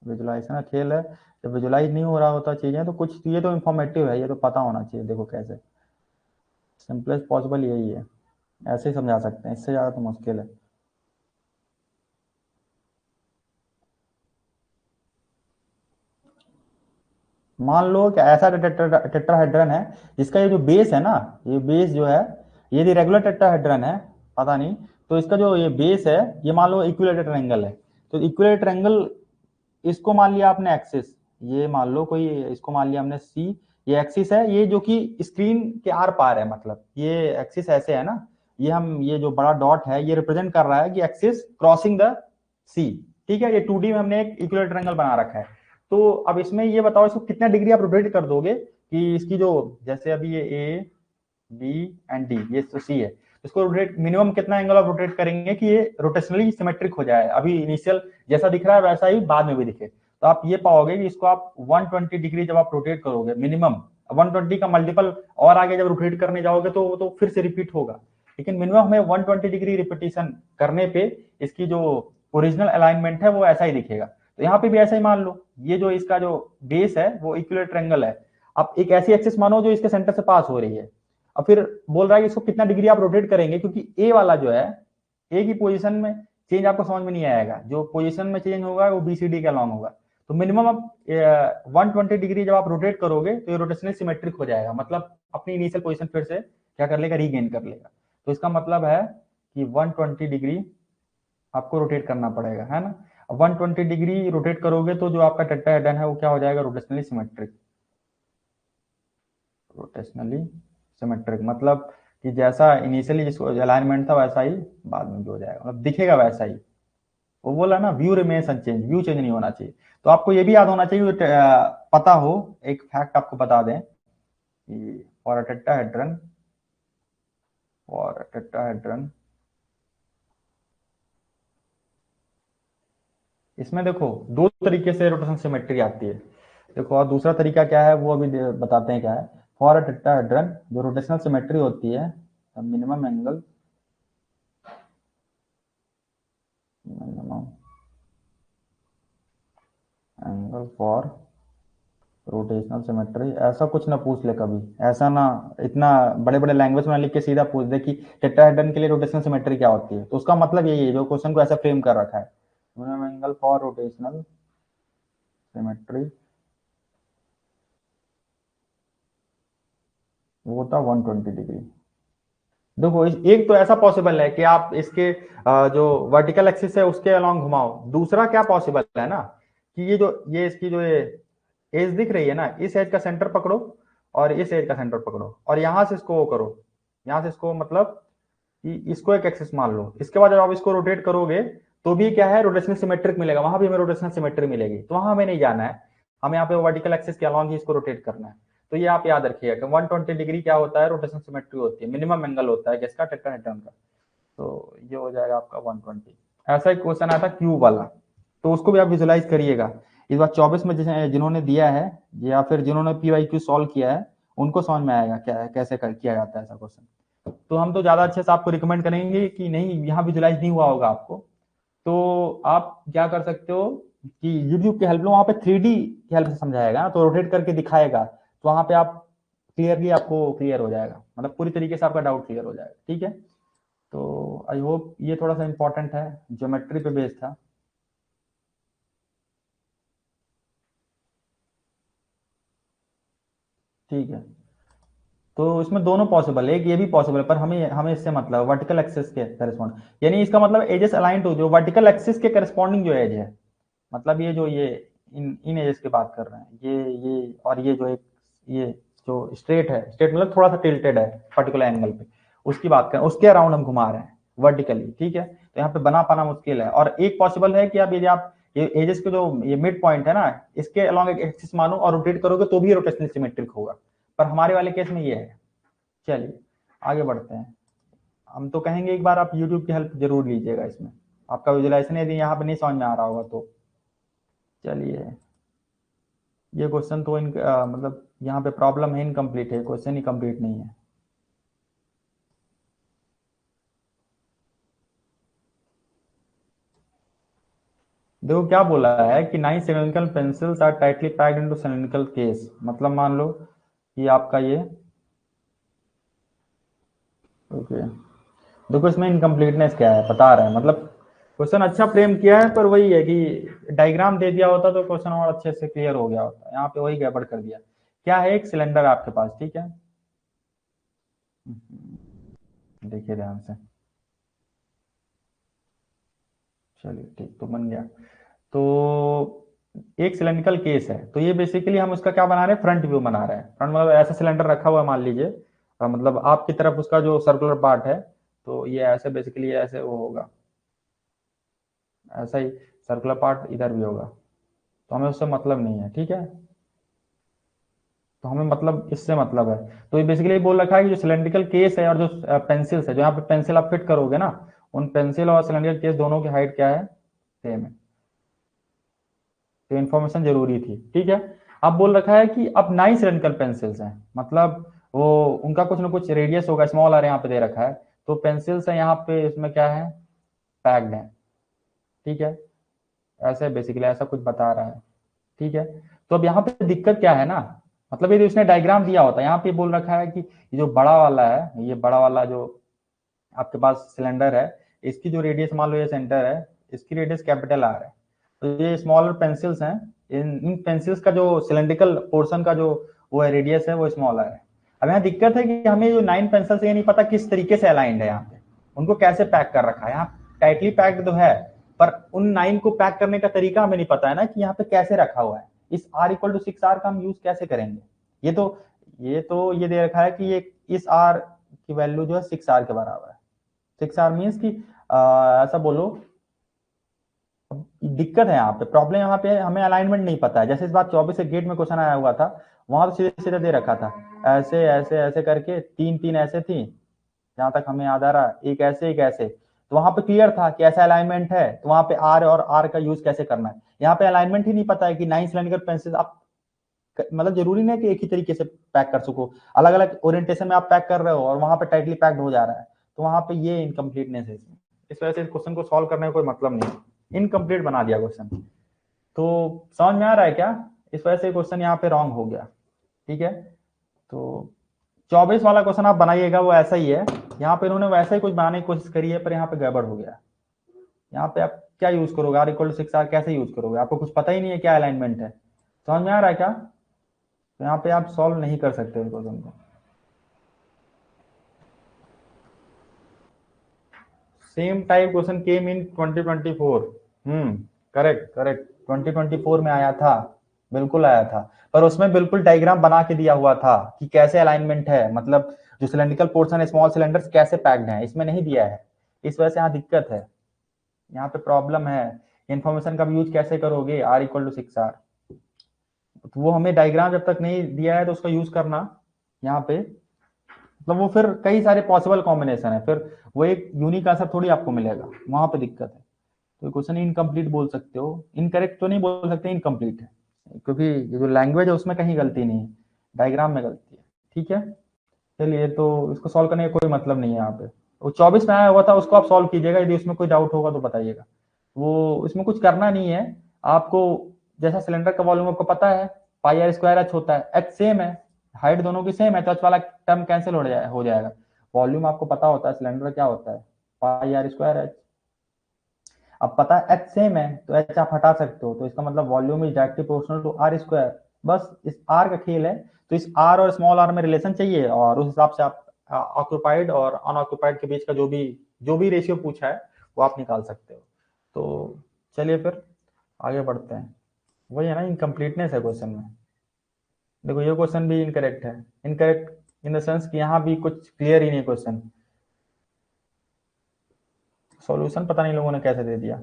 Speaker 1: विजुलाइजेशन का खेल है। जब विजुलाइज नहीं हो रहा होता चीजें तो कुछ, ये तो इंफॉर्मेटिव है, ये तो पता होना चाहिए। देखो कैसे सिंपलेस्ट पॉसिबल यही है, ऐसे ही समझा सकते हैं, इससे ज्यादा तो मुश्किल है। मान लो कि ऐसा टेट्राहेड्रन है जिसका ये जो बेस है ना, ये बेस जो है, ये रेगुलर टेट्राहेड्रन है, पता नहीं, तो इसका जो ये बेस है, ये मान लो इक्विलेटरल एंगल है, तो इक्विलेटरल एंगल, इसको मान लिया आपने एक्सिस, ये मान लो कोई, इसको मान लिया हमने सी, ये एक्सिस है, ये जो कि स्क्रीन के आर पार है, मतलब ये एक्सिस ऐसे है ना, ये जो बड़ा डॉट है ये रिप्रेजेंट कर रहा है कि एक्सिस क्रॉसिंग द सी। ठीक है, ये 2D में हमने एक इक्विलेटरल एंगल बना रखा है। तो अब इसमें ये बताओ इसको कितना डिग्री आप रोटेट कर दोगे कि इसकी जो, जैसे अभी ये ए बी एंड डी, ये तो सी है, इसको रोटेट मिनिमम कितना एंगल आप रोटेट करेंगे कि ये रोटेशनली सिमेट्रिक हो जाए, अभी इनिशियल जैसा दिख रहा है वैसा ही बाद में भी दिखे। तो आप ये पाओगे कि इसको आप 120 डिग्री जब आप रोटेट करोगे मिनिमम, 120 का मल्टीपल और आगे जब रोटेट करने जाओगे तो फिर से रिपीट होगा, लेकिन मिनिमम हमें 120 डिग्री रिपीटेशन करने पे इसकी जो ओरिजिनल अलाइनमेंट है वो ऐसा ही दिखेगा। तो यहाँ पे भी ऐसा ही मान लो, ये जो इसका जो बेस है वो इक्विलेटरल ट्रायंगल है। अब एक ऐसी एक्सिस मानो जो इसके सेंटर से पास हो रही है। अब फिर बोल रहा है कि इसको कितना डिग्री आप रोटेट करेंगे, क्योंकि ए वाला जो है, ए की पोजीशन में चेंज आपको समझ में नहीं आएगा, जो पोजीशन में चेंज होगा वो बीसीडी के अलॉन्ग होगा। तो मिनिमम आप 120 डिग्री जब आप रोटेट करोगे तो ये रोटेशनल सिमेट्रिक हो जाएगा, मतलब अपनी इनिशियल पोजीशन फिर से क्या कर लेगा, रीगेन कर लेगा। तो इसका मतलब है कि 120 डिग्री आपको रोटेट करना पड़ेगा, है ना। 120 डिग्री रोटेट करोगे तो जो आपका टेट्राहेड्रन है वो क्या हो जाएगा, रोटेशनली सिमेट्रिक। रोटेशनली सिमेट्रिक मतलब कि जैसा इनिशियली जिसको अलाइनमेंट था वैसा ही बाद में भी हो जाएगा, मतलब दिखेगा वैसा ही। वो बोला ना, view remains unchange, view change नहीं होना चाहिए। तो आपको ये भी याद होना चाहिए, पता हो, एक फैक्ट आपको बता दें कि फॉर अ टेट्राहेड्रन इसमें देखो दो तरीके से रोटेशन सिमेट्री आती है। देखो, और दूसरा तरीका क्या है वो अभी बताते हैं क्या है। फॉर अ टेट्राहेड्रन जो रोटेशनल सिमेट्री होती है, minimum angle for rotational symmetry, ऐसा कुछ ना पूछ ले कभी, ऐसा ना इतना बड़े बड़े लैंग्वेज में लिख के सीधा पूछ दे कि टेट्राहेड्रन के लिए रोटेशनल सिमेट्री क्या होती है, तो उसका मतलब यही है जो क्वेश्चन को ऐसा फ्रेम कर रखा है। Minimum angle for rotational symmetry वो होता 120 डिग्री। देखो, एक तो ऐसा पॉसिबल है कि आप इसके जो वर्टिकल एक्सिस है उसके अलोंग घुमाओ। दूसरा क्या पॉसिबल है ना, कि ये इसकी जो ये एज दिख रही है ना, इस एज का सेंटर पकड़ो और इस एज का सेंटर पकड़ो और यहां से इसको वो करो, यहां से इसको मतलब कि इसको एक एक्सिस मान लो। इसके बाद जब आप इसको रोटेट करोगे तो भी क्या है, रोटेशनल सिमेट्रिक मिलेगा, वहां भी हमें रोटेशनल सिमेट्री मिलेगी। तो वहां हमें नहीं जाना है, हमें यहाँ पे वर्टिकल एक्सिस के अलॉन्ग ही इसको रोटेट करना है। तो ये आप याद रखिएगा कि 120 डिग्री क्या होता है, रोटेशनल सिमेट्री होती है, मिनिमम एंगल होता है किसका, टेट्राहेड्रन का। तो ये हो जाएगा आपका 120। ऐसा एक क्वेश्चन आया था क्यूब वाला, तो उसको भी आप विजुलाइज करिएगा। इस बार 24 में जिन्होंने दिया है या फिर जिन्होंने PYQ सॉल्व किया है उनको समझ में आएगा क्या है, कैसे किया जाता है ऐसा क्वेश्चन। तो हम तो ज्यादा अच्छे से आपको रिकमेंड करेंगे कि नहीं, यहाँ विजुलाइज नहीं हुआ होगा आपको, तो आप क्या कर सकते हो कि यूट्यूब की हेल्प लो, वहां पे 3D की हेल्प से समझाएगा, तो रोटेट करके दिखाएगा, तो वहां पे आप क्लियरली आपको क्लियर हो जाएगा, मतलब पूरी तरीके से आपका डाउट क्लियर हो जाएगा। ठीक है, तो आई होप ये थोड़ा सा इंपॉर्टेंट है, ज्योमेट्री पे बेस्ड था। ठीक है, तो इसमें दोनों पॉसिबल है, एक ये भी पॉसिबल है, पर हमें हमें इससे मतलब वर्टिकल एक्सिस के करस्पॉन्ड, यानी इसका मतलब एजेस अलाइन टू जो वर्टिकल एक्सिस के करस्पॉन्डिंग जो एज है, मतलब ये जो ये इन एजेस की बात कर रहे हैं, ये और ये जो एक ये जो स्ट्रेट है, स्ट्रेट मतलब थोड़ा सा टिल्टेड है पर्टिकुलर एंगल पे, उसकी बात करें, उसके अराउंड हम घुमा रहे हैं वर्टिकली। ठीक है, तो यहाँ पे बना पाना मुश्किल है। और एक पॉसिबल है कि आप ये एजेस के जो ये मिड पॉइंट है ना, इसके अलॉन्ग एक एक्सिस मानो और रोटेट करोगे तो भी रोटेशनल सिमेट्रिक होगा, पर हमारे वाले केस में ये है। चलिए आगे बढ़ते हैं। हम तो कहेंगे एक बार आप YouTube की हेल्प जरूर लीजिएगा इसमें, आपका विजुलाइजेशन यदि यहाँ पे नहीं समझ में आ रहा होगा तो। चलिए, ये क्वेश्चन तो मतलब यहाँ पे प्रॉब्लम है, इनकम्प्लीट है, क्वेश्चन ही कंप्लीट नहीं है। देखो क्या बोला है कि 9 cylindrical pencils are tightly packed into cylindrical case, मतलब मान लो कि आपका ये ओके। देखो इसमें इनकम्प्लीटनेस क्या है बता रहे हैं, मतलब क्वेश्चन अच्छा फ्रेम किया है, पर वही है कि डायग्राम दे दिया होता तो क्वेश्चन और अच्छे से क्लियर हो गया होता, यहाँ पे वही गड़बड़ कर दिया। क्या है, एक सिलेंडर आपके पास, ठीक है, देखिए ध्यान से। चलिए ठीक, तो बन गया। तो एक सिलेंड्रिकल केस है, तो ये बेसिकली हम उसका क्या बना रहे हैं, फ्रंट व्यू बना रहे हैं। फ्रंट मतलब ऐसा सिलेंडर रखा हुआ है मान लीजिए, मतलब आपकी तरफ उसका जो सर्कुलर पार्ट है, तो ये ऐसे बेसिकली ऐसे वो होगा, ऐसा ही सर्कुलर पार्ट इधर भी होगा। तो हमें उससे मतलब नहीं है, ठीक है, तो हमें मतलब इससे मतलब है। तो ये बेसिकली बोल रखा है कि जो सिलेंड्रिकल केस है और जो पेंसिल्स है, जो यहाँ पे पेंसिल आप फिट करोगे ना, उन पेंसिल और सिलेंड्रिकल केस दोनों की हाइट क्या है, सेम है। तो इन्फॉर्मेशन जरूरी थी। ठीक है, अब बोल रखा है कि अब 9 सिलेंड्रिकल पेंसिल्स हैं, मतलब वो उनका कुछ ना कुछ रेडियस होगा, स्मॉल आर यहाँ पे दे रखा है, तो पेंसिल्स है यहाँ पे, इसमें क्या है, पैक्ड है। ठीक है, ऐसे बेसिकली ऐसा कुछ बता रहा है। ठीक है, तो अब यहाँ पे दिक्कत क्या है ना, मतलब यदि उसने डायग्राम दिया होता, यहाँ पे बोल रखा है कि ये जो बड़ा वाला है, ये बड़ा वाला जो आपके पास सिलेंडर है, इसकी जो रेडियस मान लो ये सेंटर है, इसकी रेडियस कैपिटल आर है, तो ये स्मॉलर पेंसिल्स हैं, इन पेंसिल्स का जो सिलेंड्रिकल पोर्शन का जो वो है रेडियस है वो स्मॉल आर है। अब यहाँ दिक्कत है कि हमें जो 9 पेंसिल्स ये नहीं पता किस तरीके से अलाइंड है, यहाँ पे उनको कैसे पैक कर रखा है, यहाँ टाइटली पैक्ड तो है, पर उन 9 को पैक करने का तरीका हमें नहीं पता है ना कि यहाँ पे कैसे रखा हुआ है। इस r इक्वल टू 6r का हम यूज कैसे करेंगे, ये दे रखा है कि ये इस r की वैल्यू जो है 6r के बराबर है। 6r मीन्स कि ऐसा बोलो, दिक्कत है यहाँ पे, प्रॉब्लम यहाँ पे हमें अलाइनमेंट नहीं पता है। जैसे इस बार 24 से गेट में क्वेश्चन आया हुआ था, वहां तो सीधे सीधे दे रखा था, ऐसे ऐसे ऐसे करके तीन तीन ऐसे थी, जहां तक हमें याद आ रहा, एक ऐसे एक ऐसे, तो वहां पे क्लियर था कि ऐसा अलाइनमेंट है, तो वहां पे आर और आर का यूज कैसे करना है। यहाँ पे अलाइनमेंट ही नहीं पता है कि 9 सिलेंडर पेंसिल आप मतलब जरूरी नहीं कि एक ही तरीके से पैक कर सको, अलग अलग ओरिएंटेशन में आप पैक कर रहे हो और वहां पे टाइटली पैक्ड हो जा रहा है, तो वहां पे ये इनकम्प्लीटनेस है इसमें। इस वजह से इस क्वेश्चन को सॉल्व करने का कोई मतलब नहीं, इनकम्प्लीट बना दिया क्वेश्चन। तो समझ में आ रहा है क्या, इस वजह से क्वेश्चन यहाँ पे रॉन्ग हो गया। ठीक है, तो 24 वाला क्वेश्चन आप बनाइएगा वो ऐसा ही है, यहाँ पे इन्होंने वैसा ही कुछ बनाने की कोशिश करी है, पर यहाँ पे गड़बड़ हो गया। यहाँ पे आप क्या यूज करोगे, आर इक्वल टू 6r कैसे यूज करोगे, आपको कुछ पता ही नहीं है क्या अलाइनमेंट है। समझ में आ रहा है क्या, तो यहाँ पे आप सॉल्व नहीं कर सकते क्वेश्चन को। सेम टाइप क्वेश्चन केम इन 2024। करेक्ट करेक्ट, 2024 में आया था, बिल्कुल आया था, पर उसमें बिल्कुल डायग्राम बना के दिया हुआ था कि कैसे अलाइनमेंट है, मतलब जो सिलेंड्रिकल पोर्शन है, स्मॉल सिलेंडर्स कैसे पैक्ड हैं, इसमें नहीं दिया है। इस वजह से यहाँ दिक्कत है, यहाँ पे प्रॉब्लम है। इंफॉर्मेशन का यूज कैसे करोगे, आर इक्वल टू 6r, तो वो हमें डायग्राम जब तक नहीं दिया है तो उसका यूज करना यहाँ पे, मतलब वो फिर कई सारे पॉसिबल कॉम्बिनेशन है, फिर वो एक यूनिक आंसर थोड़ी आपको मिलेगा, वहां पे दिक्कत है। तो क्वेश्चन इनकम्प्लीट बोल सकते हो, इनकरेक्ट तो नहीं बोल सकते, इनकम्प्लीट है, क्योंकि ये जो लैंग्वेज है उसमें कहीं गलती नहीं है, डायग्राम में गलती है। ठीक है, चलिए, तो इसको सॉल्व करने का कोई मतलब नहीं है यहाँ पे। वो 24 में आया हुआ था, उसको आप सॉल्व कीजिएगा, यदि उसमें कोई डाउट होगा तो बताइएगा। वो इसमें कुछ करना नहीं है आपको, जैसा सिलेंडर का वॉल्यूम आपको पता है, पाई आर स्क्वायर एच होता है, एच सेम है, हाइट दोनों की सेम है, तो एच वाला टर्म कैंसिल हो जाएगा। वॉल्यूम आपको पता होता है सिलेंडर क्या होता है, पाई आर स्क्वायर एच। अब पता है एच सेम है, तो एच आप हटा सकते हो, तो इसका मतलब volume is directly proportional to r square. बस इस आर का खेल है, तो इस आर और स्मॉल आर में रिलेशन चाहिए, और उस हिसाब से आप ऑक्यूपाइड और अनऑक्यूपाइड के बीच का जो भी रेशियो पूछा है वो आप निकाल सकते हो। तो चलिए फिर आगे बढ़ते हैं। वही है ना, इनकम्प्लीटनेस है क्वेश्चन में। देखो ये क्वेश्चन भी इनकरेक्ट है, इनकरेक्ट इन द सेंस कि यहाँ भी कुछ क्लियर ही नहीं क्वेश्चन, सॉल्यूशन पता नहीं लोगों ने कैसे दे दिया,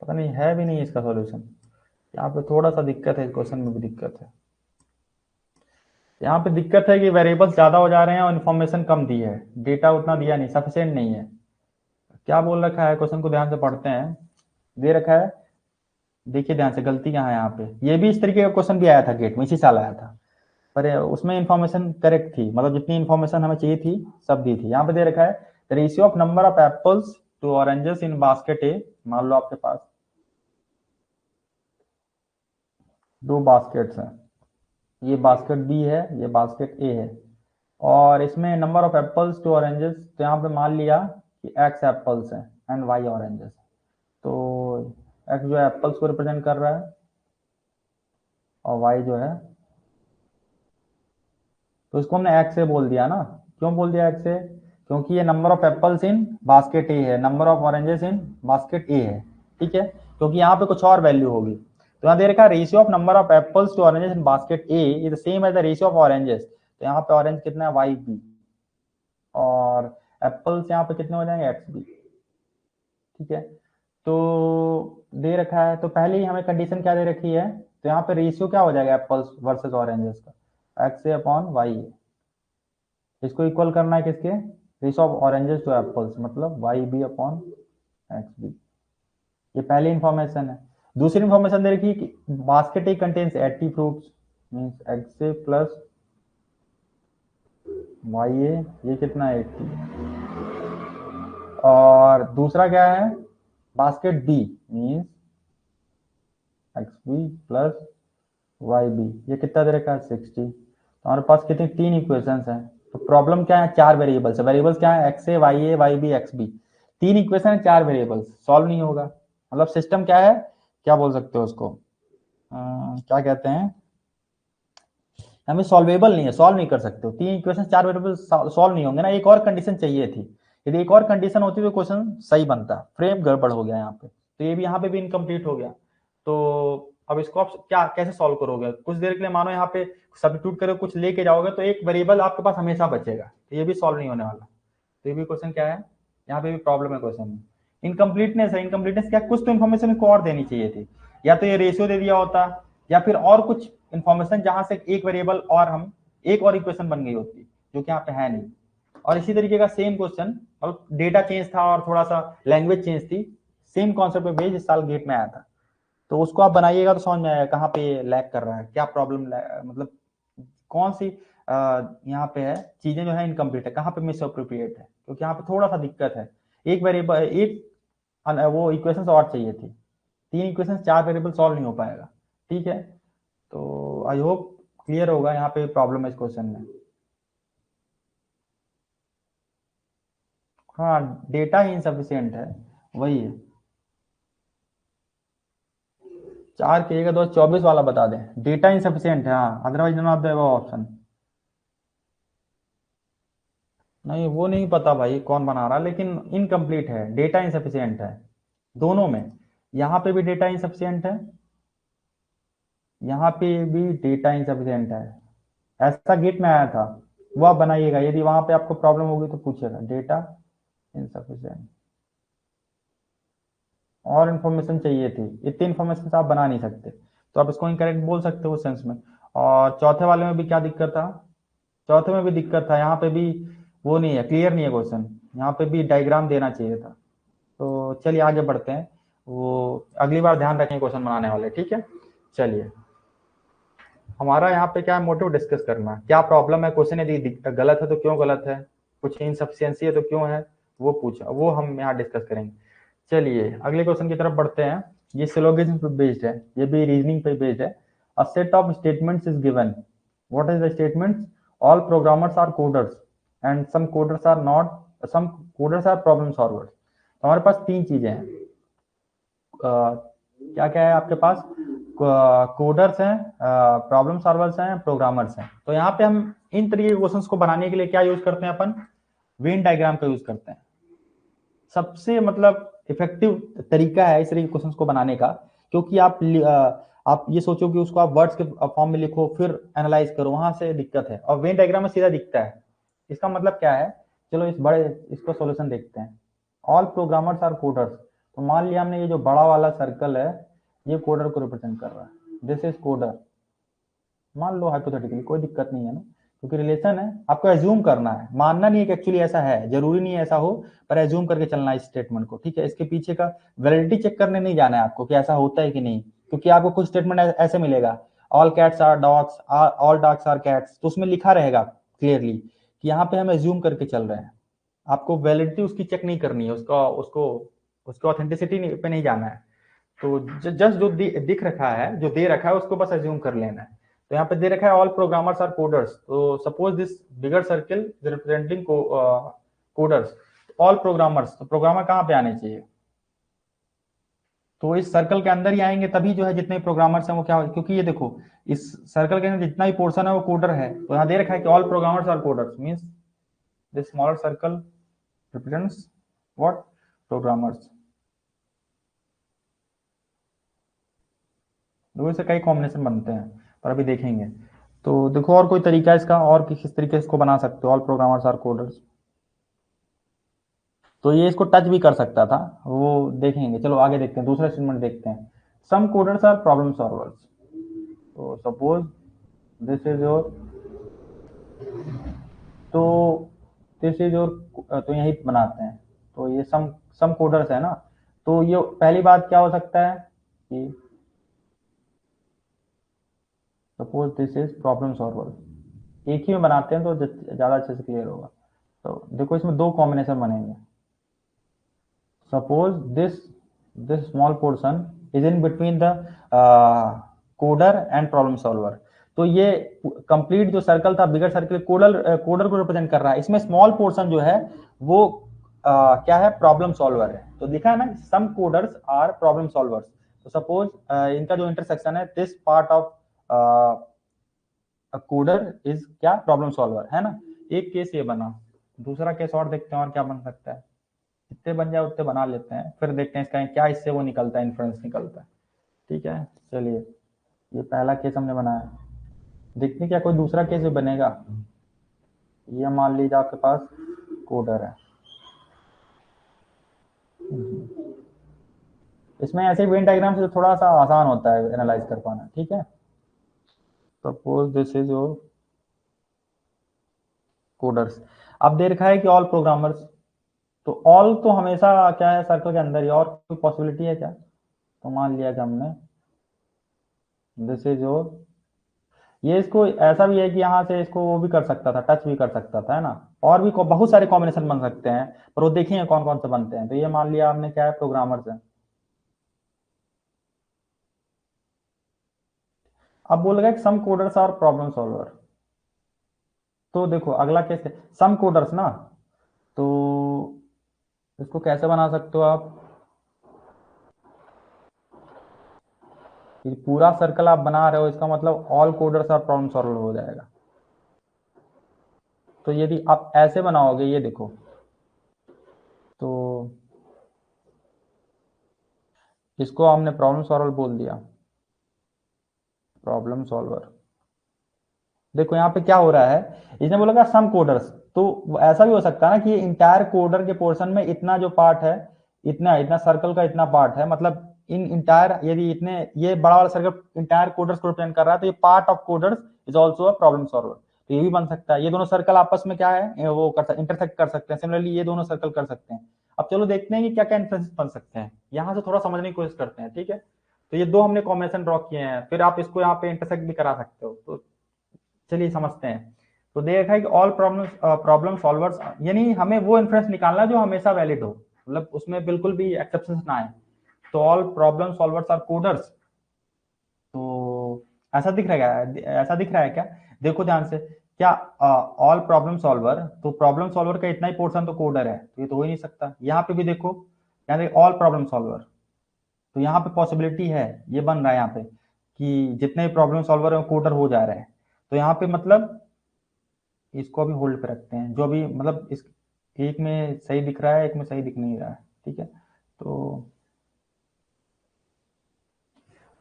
Speaker 1: पता नहीं है भी नहीं इसका सॉल्यूशन। यहाँ पे थोड़ा सा दिक्कत है, इस क्वेश्चन में भी दिक्कत है। यहाँ पे दिक्कत है कि वेरिएबल्स ज्यादा हो जा रहे हैं और इन्फॉर्मेशन कम दी है, डेटा उतना दिया नहीं, सफिशिएंट नहीं है। क्या बोल रखा है, क्वेश्चन को ध्यान से पढ़ते हैं। दे रखा है, देखिए ध्यान से, गलती यहाँ है यहाँ पे, ये भी इस तरीके का क्वेश्चन भी आया था गेट में, इसी साल आया था, पर उसमें इन्फॉर्मेशन करेक्ट थी, मतलब जितनी इन्फॉर्मेशन हमें चाहिए थी सब दी थी। यहाँ पे दे रखा है the ratio of number of apples to oranges in basket A. मान लो आपके पास दो बास्केट्स हैं, ये बास्केट बी है, ये बास्केट ए है, और इसमें number of apples to oranges, तो यहाँ पे मान लिया कि एक्स एप्पल्स हैं एंड वाई ऑरेंजेस, तो एक्स जो है एप्पल्स को रिप्रेजेंट कर रहा है और वाई जो है, तो इसको हमने एक्स से बोल दिया ना। क्यों बोल दिया एक्स से, क्योंकि ये number of apples in basket A है, number of oranges in basket A है। ठीक है, क्योंकि यहाँ पे कुछ और वैल्यू होगी, तो यहाँ दे रखा है ratio of number of apples to oranges in basket A is the same as the ratio of oranges, तो यहाँ पे ऑरेंज कितना है, वाई बी, और एप्पल्स यहाँ पे कितने हो जाएंगे, एक्स बी। ठीक है, तो दे रखा है, तो पहले ही हमें कंडीशन क्या दे रखी है, तो यहाँ पे रेशियो क्या हो जाएगा एप्पल्स वर्सेस ऑरेंजेस का, X A upon Y A, इसको इक्वल करना है किसके, ratio of oranges to apples, मतलब Y B upon X B, ये पहली इंफॉर्मेशन है। दूसरी इंफॉर्मेशन दे रखी कि basket A contains 80 fruits, means X A plus Y A, ये कितना है 80। और दूसरा क्या है, basket B means X B plus Y B, ये कितना दे रखा है 60। तो हमारे पास कितनी, तीन इक्वेशंस हैं। तो प्रॉब्लम क्या है, चार वेरिएबल्स है। वेरिएबल्स क्या है, एक्स ए वाई बी एक्स बी, तीन इक्वेशन है, चार वेरिएबल्स, सॉल्व नहीं होगा। मतलब सिस्टम क्या है, क्या बोल सकते हो उसको, क्या कहते हैं, हमें सॉल्वेबल नहीं है, सॉल्व नहीं कर सकते हो। तीन इक्वेशन चार वेरिएबल सॉल्व नहीं होंगे ना, एक और कंडीशन चाहिए थी। यदि एक और कंडीशन होती तो क्वेश्चन सही बनता। फ्रेम गड़बड़ हो गया यहाँ पे, तो ये भी यहाँ पे भी इनकम्प्लीट हो गया। तो अब इसको आप क्या कैसे सॉल्व करोगे, कुछ देर के लिए मानो यहाँ पे सब्स्टिट्यूट करो, कुछ लेके जाओगे तो एक वेरिएबल आपके पास हमेशा बचेगा, तो ये भी सॉल्व नहीं होने वाला। तो ये भी क्वेश्चन क्या है, यहाँ पे भी प्रॉब्लम है क्वेश्चन में। इनकम्प्लीटनेस है, इनकम्प्लीटनेस क्या, कुछ तो इन्फॉर्मेशन को और देनी चाहिए थी, या तो ये रेशियो दे दिया होता, या फिर और कुछ इन्फॉर्मेशन जहां से एक वेरिएबल और हम एक और इक्वेशन बन गई होती, जो कि यहाँ पे है नहीं। और इसी तरीके का सेम क्वेश्चन, और डेटा चेंज था और थोड़ा सा लैंग्वेज चेंज थी, सेम कॉन्सेप्ट पे बेस्ड इस साल गेट में आया था। तो उसको आप बनाइएगा तो समझ में आएगा कहाँ पे लैग कर रहा है, क्या प्रॉब्लम, मतलब कौन सी यहाँ पे है चीजें जो है इनकम्प्लीट है, कहाँ पे मिस अप्रोप्रिएट है, क्योंकि यहाँ पे थोड़ा सा दिक्कत है। एक वेरिएबल एक वो इक्वेशन और चाहिए थी, तीन इक्वेशन चार वेरिएबल सॉल्व नहीं हो पाएगा। ठीक है, तो आई होप क्लियर होगा यहाँ पे प्रॉब्लम है इस क्वेश्चन में। हाँ, डेटा ही इनसफिशियंट है, वही है। चार कहिएगा तो 24 वाला बता दें, डेटा इनसफिशियंट है, हाँ, अदरवाइज नॉट द ऑप्शन। नहीं वो नहीं पता भाई कौन बना रहा, लेकिन इनकम्प्लीट है, डेटा इनसफिशियंट है दोनों में। यहाँ पे भी डेटा इंसफिशियंट है, यहाँ पे भी डेटा इंसफिशियंट है। ऐसा गेट में आया था, वो आप बनाइएगा, यदि वहां पे आपको प्रॉब्लम होगी तो पूछिएगा, डेटा इंसफिशियंट। और इन्फॉर्मेशन चाहिए थी, इतनी इन्फॉर्मेशन आप बना नहीं सकते, तो आप इसको इनकरेक्ट बोल सकते हो उस सेंस में। और चौथे वाले में भी क्या दिक्कत था, चौथे में भी दिक्कत था, यहाँ पे भी वो नहीं है, क्लियर नहीं है क्वेश्चन, यहाँ पे भी डायग्राम देना चाहिए था। तो चलिए आगे बढ़ते हैं, वो अगली बार ध्यान रखें क्वेश्चन बनाने वाले, ठीक है। चलिए, हमारा यहाँ पे क्या मोटिव डिस्कस करना, क्या प्रॉब्लम है, क्वेश्चन यदि गलत है तो क्यों गलत है, कुछ इनसफिशियंसी है तो क्यों है, वो पूछा, वो हम यहाँ डिस्कस करेंगे। चलिए अगले क्वेश्चन की तरफ बढ़ते हैं। ये सिलोगिज्म पे बेस्ड है, ये भी रीजनिंग पे बेस्ड है। A set of statements is given, what is the statements, all programmers are coders and some coders are not, some coders are problem solvers. तो हमारे पास तीन चीजें हैं, क्या क्या है आपके पास, कोडर्स हैं, प्रॉब्लम सॉल्वर्स हैं, प्रोग्रामर्स हैं। तो यहाँ पे हम इन तरीके के क्वेश्चंस को बनाने के लिए क्या यूज करते हैं, अपन वेन डायग्राम का यूज करते हैं। सबसे मतलब इफेक्टिव तरीका है इस तरीके के क्वेश्चंस को बनाने का, क्योंकि आप ये सोचो कि उसको आप वर्ड्स के फॉर्म में लिखो फिर एनालाइज करो, वहां से दिक्कत है, और वेन डायग्राम में सीधा दिखता है। इसका मतलब क्या है, चलो इस बड़े इसको सॉल्यूशन देखते हैं। ऑल प्रोग्रामर्स आर कोडर्स, तो मान लिया हमने ये जो बड़ा वाला सर्कल है ये कोडर को रिप्रेजेंट कर रहा है, दिस इज कोडर, मान लो हाइपोथेटिकली, कोई दिक्कत नहीं है ना, क्योंकि रिलेशन है, आपको एज्यूम करना है, मानना नहीं है कि एक्चुअली ऐसा है, जरूरी नहीं है ऐसा हो, पर एज्यूम करके चलना है इस स्टेटमेंट को, ठीक है। इसके पीछे का वैलिडिटी चेक करने नहीं जाना है आपको कि ऐसा होता है कि नहीं, क्योंकि आपको कुछ स्टेटमेंट ऐसे मिलेगा, all cats are dogs, all dogs are cats, तो उसमें लिखा रहेगा क्लियरली कि यहाँ पे हम एज्यूम करके चल रहे हैं। आपको वैलिडिटी उसकी चेक नहीं करनी है, उसका उसको उसको ऑथेंटिसिटी पे नहीं जाना है। तो जस्ट जो दिख रखा है, जो दे रखा है उसको बस एज्यूम कर लेना है। तो यहाँ पे दे रखा है ऑल प्रोग्रामर्स आर कोडर्स, तो suppose this bigger circle representing coders, all programmers, तो प्रोग्रामर कहाँ पे आने चाहिए, तो इस सर्कल के अंदर ही आएंगे, तभी जो है जितने प्रोग्रामर्स हैं वो क्या, क्योंकि ये देखो इस सर्कल के अंदर जितना भी पोर्शन है वो कोडर है, तो यहाँ दे रखा है कि all programmers are coders, means this smaller circle represents what, programmers. दो से कई कॉम्बिनेशन बनते हैं, पर अभी देखेंगे। तो देखो और कोई तरीका है इसका, और किस तरीके से इसको बना सकते हो, ऑल प्रोग्रामर्स आर कोडर्स। तो ये इसको टच भी कर सकता था, वो देखेंगे, चलो आगे देखते हैं, दूसरा स्टेटमेंट देखते हैं। सम कोडर्स आर प्रॉब्लम सॉल्वर्स, तो सपोज दिस इज योर, तो दिस इज योर, तो यही बनाते हैं। तो ये सम कोडर्स है ना, तो ये पहली बात क्या हो सकता है, कि suppose this is problem solver, एक ही में बनाते हैं तो ज्यादा अच्छे से क्लियर होगा। तो देखो इसमें दो कॉम्बिनेशन बनेंगे। Suppose this small portion is in between the coder and problem solver. तो ये कंप्लीट जो सर्कल था, बिगर सर्कल, कोडर को रिप्रेजेंट कर रहा है। इसमें स्मॉल पोर्शन जो है वो क्या है, प्रॉब्लम सॉल्वर है। तो लिखा है ना, some coders are problem solvers. तो सपोज इनका जो इंटरसेक्शन है, this part of coder is क्या, प्रॉब्लम सॉल्वर, है ना। एक केस ये बना, दूसरा केस और देखते हैं और क्या बन सकता है। जितने बन जाए उतने बना लेते हैं, फिर देखते हैं इसका क्या इससे वो निकलता है, इन्फ्लुएंस निकलता है। ठीक है, चलिए ये पहला केस हमने बनाया, देखते हैं क्या कोई दूसरा केस भी बनेगा। ये मान लीजिए आपके पास कोडर है, इसमें ऐसे वेन डायग्राम से थोड़ा सा आसान होता है एनालाइज कर पाना। ठीक है, suppose this is your coders. अब दे रखा है कि ऑल प्रोग्रामर्स, तो ऑल तो हमेशा क्या है, सर्कल के अंदर ही। और कोई पॉसिबिलिटी है क्या? तो मान लिया कि हमने दिस इज योर, ये इसको ऐसा भी है कि यहाँ से इसको वो भी कर सकता था, टच भी कर सकता था, है ना। और भी बहुत सारे कॉम्बिनेशन बन सकते हैं, पर वो देखेंगे कौन कौन से बनते हैं। तो ये मान लिया आपने क्या है, प्रोग्रामर्स है। अब बोलेगा कि सम कोडर्स और प्रॉब्लम सॉल्वर। तो देखो अगला केस है सम कोडर्स ना, तो इसको कैसे बना सकते हो आप, ये पूरा सर्कल आप बना रहे हो, इसका मतलब ऑल कोडर्स और प्रॉब्लम सॉल्वर हो जाएगा। तो यदि आप ऐसे बनाओगे, ये देखो, तो इसको हमने प्रॉब्लम सॉल्वर बोल दिया, प्रॉब्लम सॉल्वर। देखो यहाँ पे क्या हो रहा है, इसने बोला सम कोडर्स, तो ऐसा भी हो सकता है ना कि इंटायर कोडर के पोर्शन में इतना जो पार्ट है, इतना इतना सर्कल का इतना पार्ट है, मतलब इन इंटायर, यदि इतने ये बड़ा वाला सर्कल इंटायर कोडर्स को रिप्रेजेंट कर रहा है, तो ये part of coders is also a problem solver. तो ये भी बन सकता है। ये दोनों सर्कल आपस में क्या है, वो कर इंटरसेक्ट कर सकते हैं। सिमिलरली ये दोनों सर्कल कर सकते हैं। अब चलो देखते हैं कि क्या क्या इन्फ्लुएंस बन सकते हैं, यहाँ से थोड़ा समझने की कोशिश करते हैं। ठीक है, तो ये दो हमने कॉम्बिनेशन ड्रॉ किए हैं, फिर आप इसको यहाँ पे इंटरसेक्ट भी करा सकते हो। तो चलिए समझते हैं। तो देखा है कि ऑल प्रॉब्लम सॉल्वर्स, यानी हमें वो इन्फ्लुएंस निकालना जो हमेशा वैलिड हो, मतलब उसमें बिल्कुल भी एक्सेप्शन ना आए। तो all problem solvers are coders. तो ऐसा दिख रहा है, ऐसा दिख रहा है क्या? देखो ध्यान से, क्या ऑल प्रॉब्लम सॉल्वर, तो प्रॉब्लम सॉल्वर का इतना ही पोर्शन तो कोडर है, तो ये तो हो ही नहीं सकता। यहाँ पे भी देखो, यहाँ देखो ऑल प्रॉब्लम सॉल्वर, तो यहाँ पे पॉसिबिलिटी है, ये बन रहा है यहाँ पे कि जितने भी प्रॉब्लम सॉल्वर है कोडर हो जा रहे हैं। तो यहाँ पे मतलब इसको अभी होल्ड पे रखते हैं, जो भी मतलब इस एक में सही दिख रहा है, एक में सही दिख नहीं रहा है। ठीक है, तो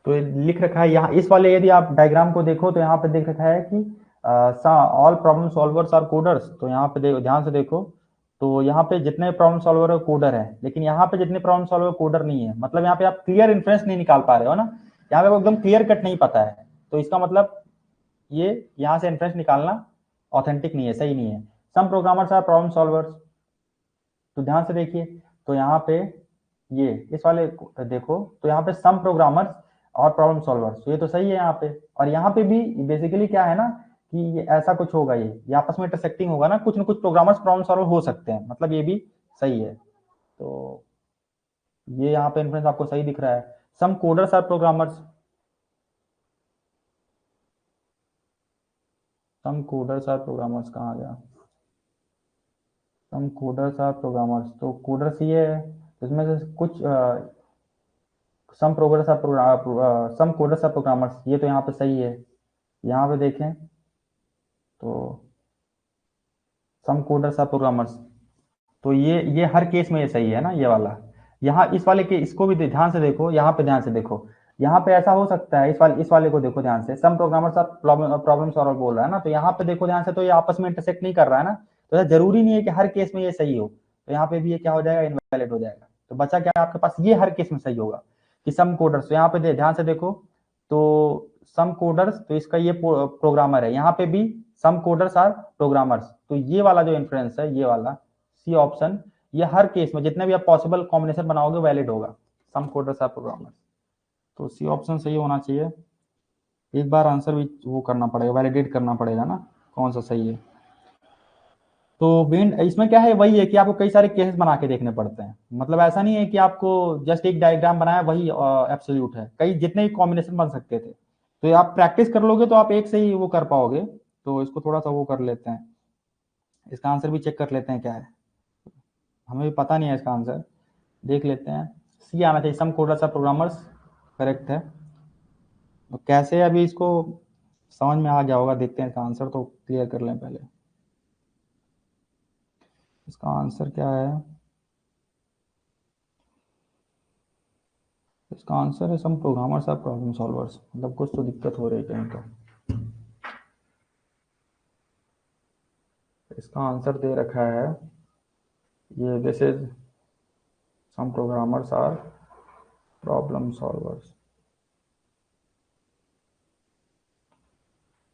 Speaker 1: ये लिख रखा है यहाँ, इस वाले यदि आप डायग्राम को देखो तो यहाँ पे देख रखा है कि all problem solvers are coders. तो यहाँ पे देखो, ध्यान से देखो, तो यहाँ पे जितने प्रॉब्लम सॉल्वर है कोडर है, लेकिन यहाँ पे जितने प्रॉब्लम सॉल्वर कोडर नहीं है, मतलब यहाँ पे आप क्लियर इन्फ्रेंस नहीं निकाल पा रहे हो ना, यहाँ पे एकदम क्लियर कट नहीं पता है। तो इसका मतलब ये यहाँ से इन्फ्रेंस निकालना ऑथेंटिक नहीं है, सही नहीं है। Some programmers are problem solvers, तो ध्यान से देखिए, तो यहाँ पे ये इस वाले देखो, तो यहाँ पे सम प्रोग्रामर्स और प्रॉब्लम सॉल्वर्स, तो ये तो सही है यहाँ पे। और यहाँ पे भी बेसिकली क्या है ना कि ये ऐसा कुछ होगा, ये आपस में इंटरसेक्टिंग होगा ना, कुछ न कुछ प्रोग्रामर्स प्रॉब्लम सॉल्वर हो सकते हैं, मतलब ये भी सही है। तो ये यहाँ पे इन्फ्लुएंस आपको सही दिख रहा है। Some coders are programmers, some coders are programmers कहाँ गया, सम कोडर्स आर प्रोग्रामर्स, तो कोडर्स ये है, इसमें से कुछ some progress are some coders are programmers, ये तो यहाँ पे सही है। यहाँ पे देखें तो सम कोडर्स आर प्रोग्रामर्स, तो ये हर केस में ये सही है ना, ये वाला। यहाँ इस वाले के इसको भी ध्यान से देखो, यहाँ पे ध्यान से देखो, यहाँ पे ऐसा हो सकता है, इस वाले को देखो ध्यान से, सम प्रोग्रामर्स आर प्रॉब्लम सॉल्वर बोल रहा है ना, तो यहाँ पे देखो ध्यान से, तो ये आपस में इंटरसेक्ट नहीं कर रहा है ना। तो ऐसा जरूरी नहीं है कि हर केस में ये सही हो, तो यहाँ पे भी ये क्या हो जाएगा, इनवैलिड हो जाएगा। तो बचा क्या आपके पास, ये हर केस में सही होगा कि सम कोडर्स। तो यहाँ पे ध्यान से देखो, तो सम कोडर्स, तो इसका ये प्रोग्रामर है, यहाँ पे भी सम कोडर्स आर प्रोग्रामर्स। तो ये वाला जो इन्फ्लुएंस है, ये वाला सी ऑप्शन, ये हर केस में जितने भी आप पॉसिबल कॉम्बिनेशन बनाओगे वैलिड होगा, सम कोडर्स आर प्रोग्रामर्स। तो सी ऑप्शन सही होना चाहिए। एक बार आंसर भी वो करना पड़ेगा, वैलिडेट करना पड़ेगा ना कौन सा सही है। तो विंड इसमें क्या है, वही है कि आपको कई सारे केसेस बना के देखने पड़ते हैं। मतलब ऐसा नहीं है कि आपको जस्ट एक डायग्राम बनाया वही एब्सोल्यूट है, कई जितने भी कॉम्बिनेशन बन सकते थे। तो ये आप प्रैक्टिस कर लोगे तो आप एक से ही वो कर पाओगे। तो इसको थोड़ा सा वो कर लेते हैं, इसका आंसर भी चेक कर लेते हैं क्या है। हमें भी पता नहीं है इसका आंसर, देख लेते हैं। सी आना चाहिए, सम कोडर्स आर प्रोग्रामर्स, करेक्ट है। तो कैसे अभी इसको समझ में आ गया होगा, देखते हैं इसका आंसर तो क्लियर कर लें पहले। इसका आंसर क्या है, इसका आंसर है some programmers are problem solvers. मतलब कुछ तो दिक्कत हो रही है कहीं तो। इसका आंसर दे रखा है ये, this is some programmers are problem solvers.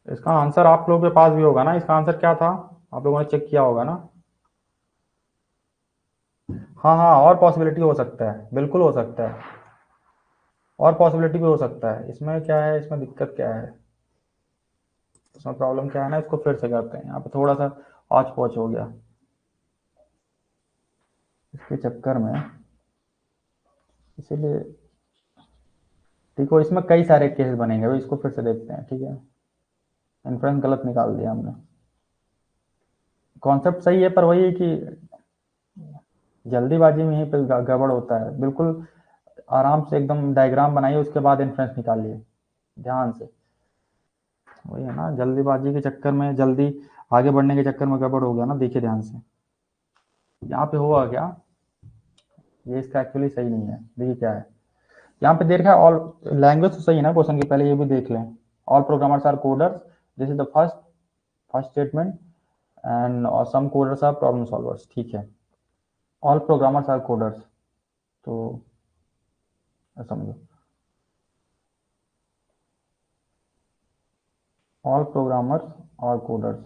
Speaker 1: इसका आंसर आप लोगों के पास भी होगा ना, इसका आंसर क्या था, आप लोगों ने चेक किया होगा ना। हाँ हाँ, और पॉसिबिलिटी हो सकता है, बिल्कुल हो सकता है, और पॉसिबिलिटी भी हो सकता है। इसमें क्या है, इसमें दिक्कत क्या है, इसमें प्रॉब्लम क्या है ना, इसको फिर से करते हैं। यहाँ पे थोड़ा सा औच पौच हो गया इसके चक्कर में, इसीलिए ठीक हो। इसमें कई सारे केसेस बनेंगे, इसको फिर से देखते हैं, ठीक है। इन्फ्रेंस गलत निकाल दिया हमने, कॉन्सेप्ट सही है पर वही है कि जल्दीबाजी में ही पे गड़बड़ होता है। बिल्कुल आराम से एकदम डायग्राम बनाइए, उसके बाद इन्फ्रेंस निकालिए ध्यान से। वही है ना, जल्दीबाजी के चक्कर में, जल्दी आगे बढ़ने के चक्कर में गड़बड़ हो गया ना। देखिए ध्यान से, यहाँ पे हुआ क्या, ये इसका एक्चुअली सही नहीं है। देखिए क्या है, यहाँ पे देख रहा है ऑल लैंग्वेज तो सही है ना क्वेश्चन के, पहले ये भी देख लें। All programmers are coders, this is the first first statement, and some coders are problem solvers, ठीक है। ऑल प्रोग्रामर्स आर कोडर्स, तो समझो all programmers are coders,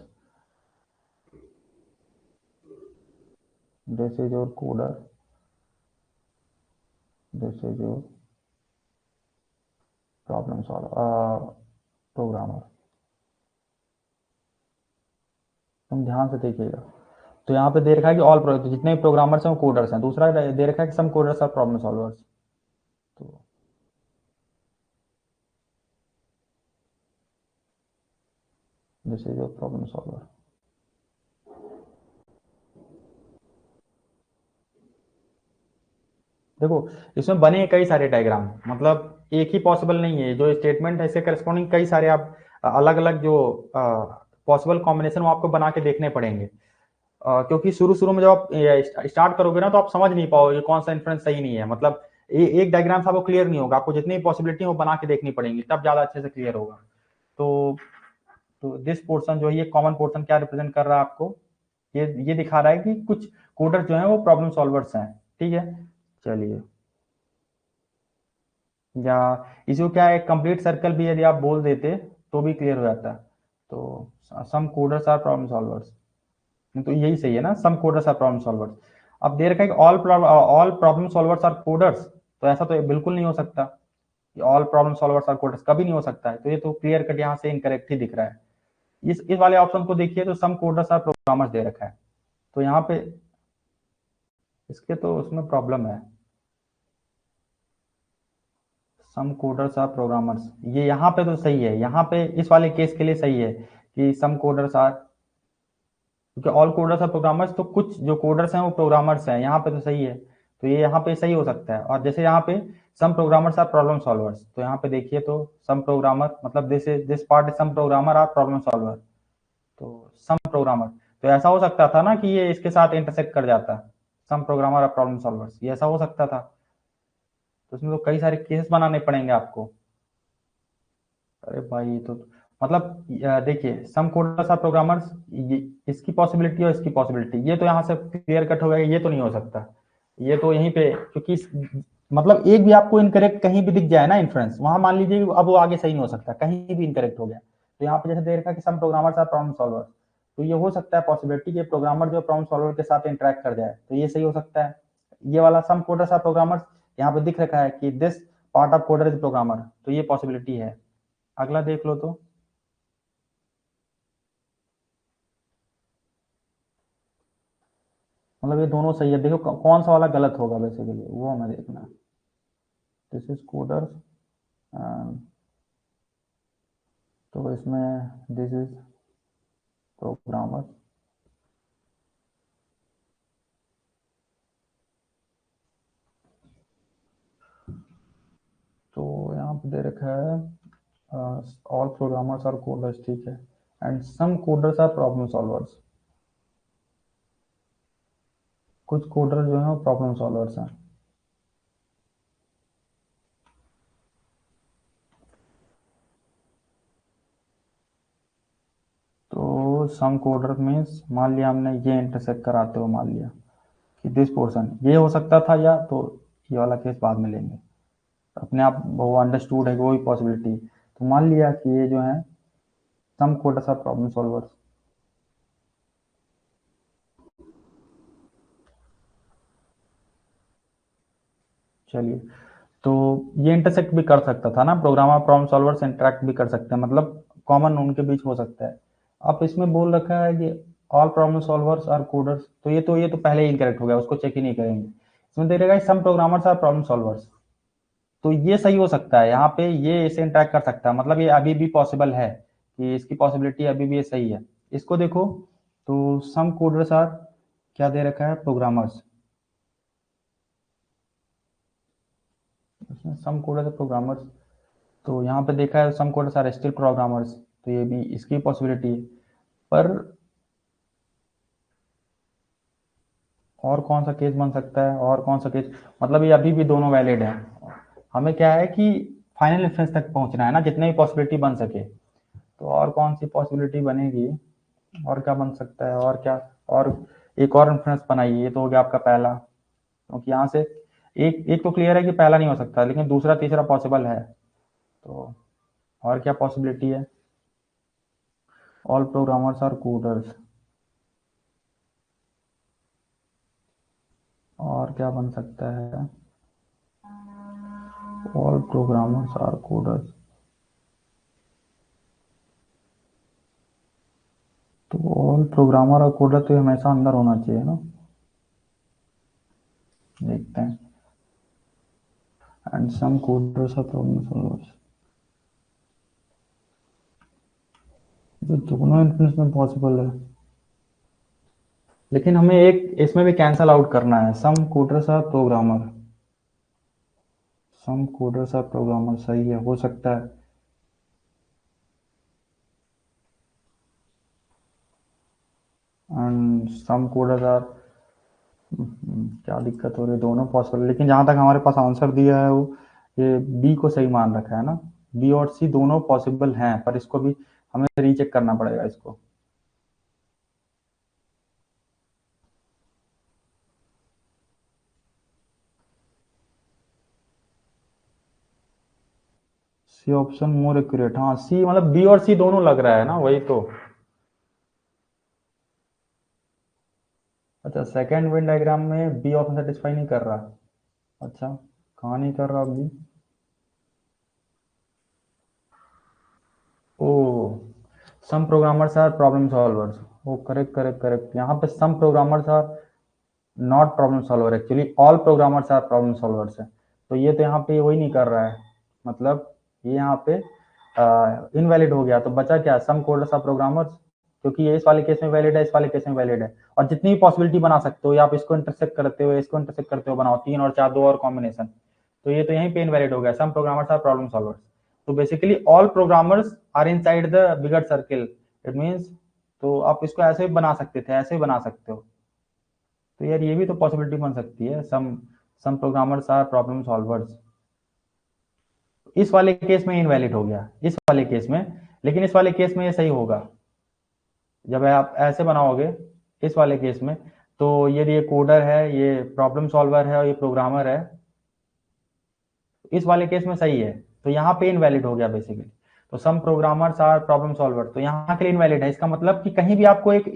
Speaker 1: this is your coder, this is your problem solver programmer. तुम ध्यान से देखिएगा, तो यहाँ पे दे रखा है कि ऑल जितने भी प्रोग्रामर्स हैं वो कोडर्स हैं। दूसरा दे रखा है कि सम कोडर्स आर प्रॉब्लम सॉल्वर्स। तो this is your problem solver. देखो इसमें बने कई सारे डायग्राम, मतलब एक ही पॉसिबल नहीं है। जो स्टेटमेंट है इससे करस्पॉन्डिंग कई सारे आप अलग अलग जो पॉसिबल कॉम्बिनेशन वो आपको बना के देखने पड़ेंगे। क्योंकि शुरू शुरू में जब आप स्टार्ट करोगे ना तो आप समझ नहीं पाओगे कौन सा इन्फ्रेंस सही नहीं है। मतलब एक डायग्राम से आपको क्लियर नहीं होगा, आपको जितनी पॉसिबिलिटी वो बना के देखनी पड़ेंगी, तब ज्यादा अच्छे से क्लियर होगा। तो दिस पोर्शन जो है, ये कॉमन पोर्शन क्या रिप्रेजेंट कर रहा है आपको, ये दिखा रहा है कि कुछ कोडर जो है वो प्रॉब्लम सॉल्वर्स हैं, ठीक है। चलिए, या इसको क्या है, कंप्लीट सर्कल भी यदि आप बोल देते तो भी क्लियर हो जाता। तो some coders are problem solvers, तो यही सही है ना, some coders are problem solvers. अब दे रखा है कि all problem solvers are coders, तो ऐसा तो बिल्कुल नहीं हो सकता कि all problem solvers are coders, कभी नहीं हो सकता है। तो ये तो क्लियर कट यहाँ से इनकरेक्ट ही दिख रहा है। इस वाले ऑप्शन को देखिए तो सम कोडर्स आर प्रोग्रामर्स दे रखा है, तो यहाँ पे इसके तो उसमें प्रॉब्लम है। सम कोडर्स आर प्रोग्रामर्स, ये यहाँ पे तो सही है, यहाँ पे इस वाले केस के लिए सही है कि सम कोडर्स आर, क्योंकि ऑल कोडर्स आर प्रोग्रामर्स, तो कुछ जो कोडर्स हैं वो प्रोग्रामर्स हैं, यहाँ पे तो सही है। तो ये यहाँ पे सही हो सकता है। और जैसे यहाँ पे some programmers are problem solvers, तो यहाँ पे देखिए तो सम प्रोग्रामर, मतलब this part is some programmer are problem solver, तो सम प्रोग्रामर। तो ऐसा हो सकता था ना कि ये इसके साथ इंटरसेक्ट कर जाता, सम प्रोग्रामर आर प्रॉब्लम सॉल्वर्स, ये ऐसा हो सकता था। तो इसमें तो कई सारे केसेस बनाने पड़ेंगे आपको। अरे भाई तो मतलब देखिए, सम कोडर्स आर प्रोग्रामर्स, ये इसकी पॉसिबिलिटी और इसकी पॉसिबिलिटी, ये तो यहाँ से क्लियर कट हो गया, ये तो नहीं हो सकता। ये तो यहीं पे, क्योंकि मतलब एक भी आपको इनकरेक्ट कहीं भी दिख जाए ना इन्फ्रेंस, वहां मान लीजिए अब वो आगे सही नहीं हो सकता, कहीं भी इनकरेक्ट हो गया। तो यहाँ पे जैसे दे रखा कि सम प्रोग्रामर्स आर प्रॉब्लम सॉल्वर, तो ये हो सकता है पॉसिबिलिटी कि प्रोग्रामर जो प्रॉब्लम सॉल्वर के साथ इंटरेक्ट कर जाए, तो ये सही हो सकता है। ये वाला सम कोडर्स आर प्रोग्रामर्स, यहाँ पे दिख रखा है कि this part of coder is programmer, तो ये पॉसिबिलिटी है। अगला देख लो तो मतलब ये दोनों सही है। देखो कौन सा वाला गलत होगा बेसिकली, वो हमें देखना है। दिस इज कोडर, तो इसमें दिस इज प्रोग्रामर। तो यहाँ पे दे रखा है ऑल प्रोग्रामर्स आर कोडर्स, ठीक है, and some coders are problem solvers. कुछ कोडर जो है प्रॉब्लम सॉल्वर्स हैं। तो सम कोडर मीन्स मान लिया हमने ये इंटरसेक्ट कराते हो, मान लिया कि दिस पोर्शन ये हो सकता था, या तो ये वाला केस बाद में लेंगे, अपने आप वो अंडरस्टूड है कि वो भी पॉसिबिलिटी। तो मान लिया कि ये जो है some coders are problem solvers. चलिए, तो ये इंटरसेक्ट भी कर सकता था ना, प्रोग्रामर प्रॉब्लम सॉल्वर्स इंटरेक्ट भी कर सकते हैं, मतलब कॉमन उनके बीच हो सकता है। अब इसमें बोल रखा है कि all problem solvers are coders, तो ये तो पहले ही इनकरेक्ट हो गया, उसको चेक ही नहीं करेंगे। इसमें दे रहेगा सम प्रोग्रामर्स आर प्रॉब्लम सॉल्वर्स, तो ये सही हो सकता है, यहाँ पे ये इसे इंटरेक्ट कर सकता है, मतलब ये अभी भी पॉसिबल है, कि इसकी पॉसिबिलिटी अभी भी ये सही है। इसको देखो, तो सम कोडर्स आर क्या दे रखा है, programmers, some coders are programmers, तो यहाँ पे देखा है some coders are still programmers, तो ये भी इसकी पॉसिबिलिटी है। पर और कौन सा केस बन सकता है, और कौन सा केस, मतलब ये अभी भी दोनों वैलिड है। हमें क्या है कि फाइनल इन्फ्रेंस तक पहुंचना है ना, जितने भी पॉसिबिलिटी बन सके। तो और कौन सी पॉसिबिलिटी बनेगी, और क्या बन सकता है, और क्या, और एक और इन्फ्रेंस बनाइए, ये तो हो गया आपका पहला, क्योंकि यहाँ से एक एक तो क्लियर है कि पहला नहीं हो सकता, लेकिन दूसरा तीसरा पॉसिबल है। तो और क्या पॉसिबिलिटी है, ऑल प्रोग्रामर्स आर कोडर्स, और क्या बन सकता है, ऑल प्रोग्रामर्स आर कोडर्स, तो ऑल प्रोग्रामर और कोडर तो हमेशा अंदर होना चाहिए ना, देखते हैं, and some coders are problem solvers, जो दोनों इन्फ्लुएंस में पॉसिबल है। लेकिन हमें एक इसमें भी कैंसल आउट करना है, some coders are programmer, some coders are programmer सही है, हो सकता है। एंड सम कोडर्स आर, क्या दिक्कत हो रही है, दोनों पॉसिबल, लेकिन जहां तक हमारे पास आंसर दिया है वो ये बी को सही मान रखा है ना, बी और सी दोनों पॉसिबल हैं, पर इसको भी हमें रीचेक करना पड़ेगा इसको। सी ऑप्शन मोर एक्यूरेट, हाँ सी मतलब बी और सी दोनों लग रहा है ना, वही तो। अच्छा, सेकेंड वेन डायग्राम में बी ऑप्शन सेटिस्फाई नहीं कर रहा। अच्छा, कहाँ नहीं कर रहा B, oh some programmers are problem solvers, oh correct correct correct, यहाँ पे some programmers are not problem solver, actually all programmers are problem solvers है। तो ये तो यहाँ पे वही नहीं कर रहा है, मतलब ये यहाँ पे इनवैलिड हो गया, तो बचा क्या, सम कोडर्स आर प्रोग्रामर्स, क्योंकि ये इस वाले केस में वैलिड है, इस वाले केस में वैलिड है, और जितनी भी पॉसिबिलिटी बना सकते हो, या आप इसको इंटरसेक्ट करते हो, इसको इंटरसेक्ट करते हो, बनाओ 3 और 4 दो और कॉम्बिनेशन, तो ये तो यहीं पे इनवैलिड हो गया, some programmers are problem solvers. तो basically all programmers are inside the bigger circle, it means, तो आप इसको ऐसे भी बना सकते थे, ऐसे भी बना सकते हो। तो यार ये भी तो पॉसिबिलिटी बन सकती है, some programmers are problem solvers. इस वाले केस में इनवैलिड हो गया, इस वाले केस में, लेकिन इस वाले केस में ये सही होगा, जब आप ऐसे बनाओगे इस वाले केस में, तो ये कोडर है, ये प्रॉब्लम सॉल्वर है, और ये प्रोग्रामर है, इस वाले केस में सही है, तो यहाँ पे इनवैलिड हो गया बेसिकली। तो सम प्रोग्रामर्स आर प्रॉब्लम सॉल्वर, तो यहाँ के लिए इनवैलिड है, इसका मतलब कि कहीं भी आपको एक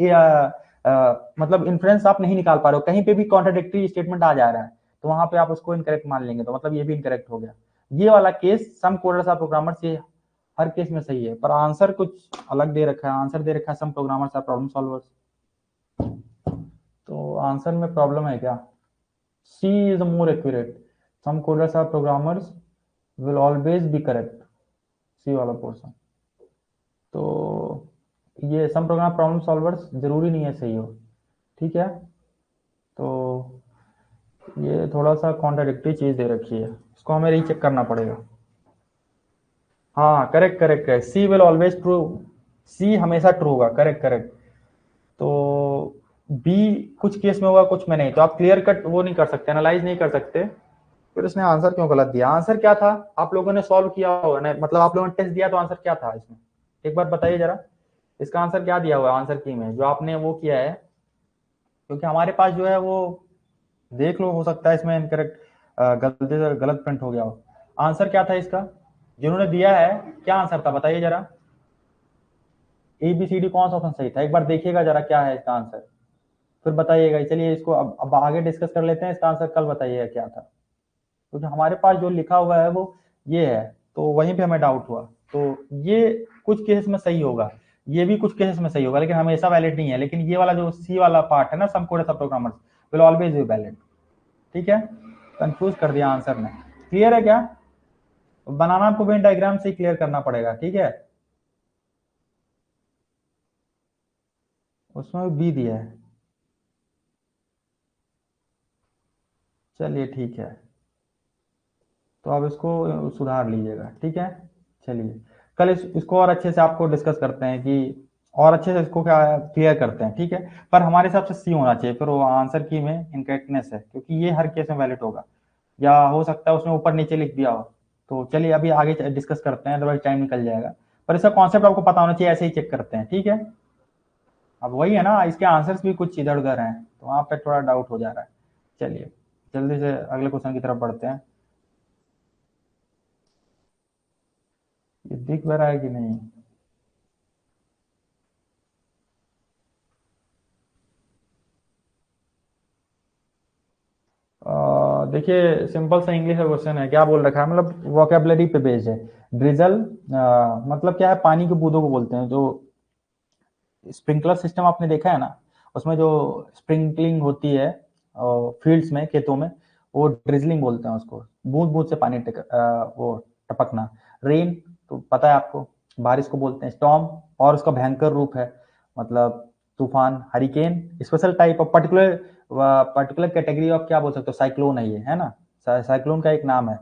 Speaker 1: मतलब इन्फ्रेंस आप नहीं निकाल पा रहे हो, कहीं पे भी कॉन्ट्राडिक्टरी स्टेटमेंट आ जा रहा है, तो वहां पे आप उसको इनकरेक्ट मान लेंगे, तो मतलब ये भी इनकरेक्ट हो गया। ये वाला case some coders are programmers ये हर केस में सही है, पर आंसर कुछ अलग दे रखा है। आंसर दे रखा है some programmers are problem solvers, तो आंसर में प्रॉब्लम है क्या? C is more accurate, some coders are programmers will always be correct, C वाला पोर्शन। तो ये सम प्रोग्राम प्रॉब्लम सॉल्वर्स जरूरी नहीं है सही हो, ठीक है। तो ये थोड़ा सा कॉन्ट्राडिक्टरी चीज दे रखी है, इसको हमें रीचेक करना पड़ेगा। हाँ correct correct correct, C will always true, C हमेशा ट्रू होगा, करेक्ट करेक्ट। तो बी कुछ केस में होगा कुछ में नहीं, तो आप क्लियर कट वो नहीं कर सकते, एनालाइज नहीं कर सकते। फिर इसने आंसर क्यों गलत दिया? आंसर क्या था? आप लोगों ने सॉल्व किया होगा ना, मतलब आप लोगों ने टेस्ट दिया, तो आंसर क्या था इसमें एक बार बताइए जरा, इसका आंसर क्या दिया हुआ है आंसर की में जो आपने वो किया है? क्योंकि हमारे पास जो है वो देख लो, हो सकता है इसमें इनकरेक्ट गलती से गलत प्रिंट हो गया हो। आंसर क्या था इसका जिन्होंने दिया है? क्या आंसर था बताइए जरा, ए बी सी डी कौन सा ऑप्शन सही था? एक बार देखिएगा जरा क्या है इसका आंसर, फिर बताइएगा। चलिए इसको अब आगे डिस्कस कर लेते हैं, इसका आंसर कल बताइएगा क्या था, क्योंकि हमारे पास जो लिखा हुआ है वो ये है, तो वहीं पे हमें डाउट हुआ। तो ये कुछ केसेस में सही होगा, ये भी कुछ केसेस में सही होगा, लेकिन हमेशा वैलिड नहीं है। लेकिन ये वाला जो सी वाला पार्ट है ना, सम कोड सब programmers will always be valid, ठीक है। कंफ्यूज कर दिया आंसर ने, क्लियर है क्या? बनाना आपको वेन डायग्राम से ही क्लियर करना पड़ेगा, ठीक है। उसमें बी दिया है, चलिए ठीक है, तो आप इसको सुधार लीजिएगा, ठीक है। चलिए कल इसको और अच्छे से आपको डिस्कस करते हैं कि और अच्छे से इसको क्या क्लियर करते हैं, ठीक है। पर हमारे हिसाब से सी होना चाहिए, फिर वो आंसर की में इनकरेक्टनेस है, क्योंकि ये हर केस में वैलिड होगा, या हो सकता है उसमें ऊपर नीचे लिख दिया हो। तो चलिए अभी आगे डिस्कस करते हैं, अदरवाइज टाइम निकल जाएगा। पर इसका कॉन्सेप्ट आपको पता होना चाहिए, ऐसे ही चेक करते हैं, ठीक है। अब वही है ना, इसके आंसर्स भी कुछ इधर उधर हैं, तो वहां पे थोड़ा डाउट हो जा रहा है। चलिए जल्दी से अगले क्वेश्चन की तरफ बढ़ते हैं। ये दिख रहा है कि नहीं? देखिए सिंपल सा इंग्लिश का क्वेश्चन है, क्या बोल रखा है, मतलब वोकेबलरी पे बेस्ड है। ड्रिजल मतलब क्या है? पानी की बूंदों को बोलते हैं। जो स्प्रिंकलर सिस्टम आपने देखा है ना, उसमें जो स्प्रिंकलिंग होती है फील्ड्स में, खेतों में, वो ड्रिजलिंग बोलते हैं उसको। बूंद बूंद से पानी वो टपकना। रेन तो पता है आपको, बारिश को बोलते हैं। स्टॉर्म और उसका भयंकर रूप है, मतलब तूफान, hurricane special type of particular particular category of क्या बोल सकते हो, साइक्लोन है ये, है ना। साइक्लोन का एक नाम है।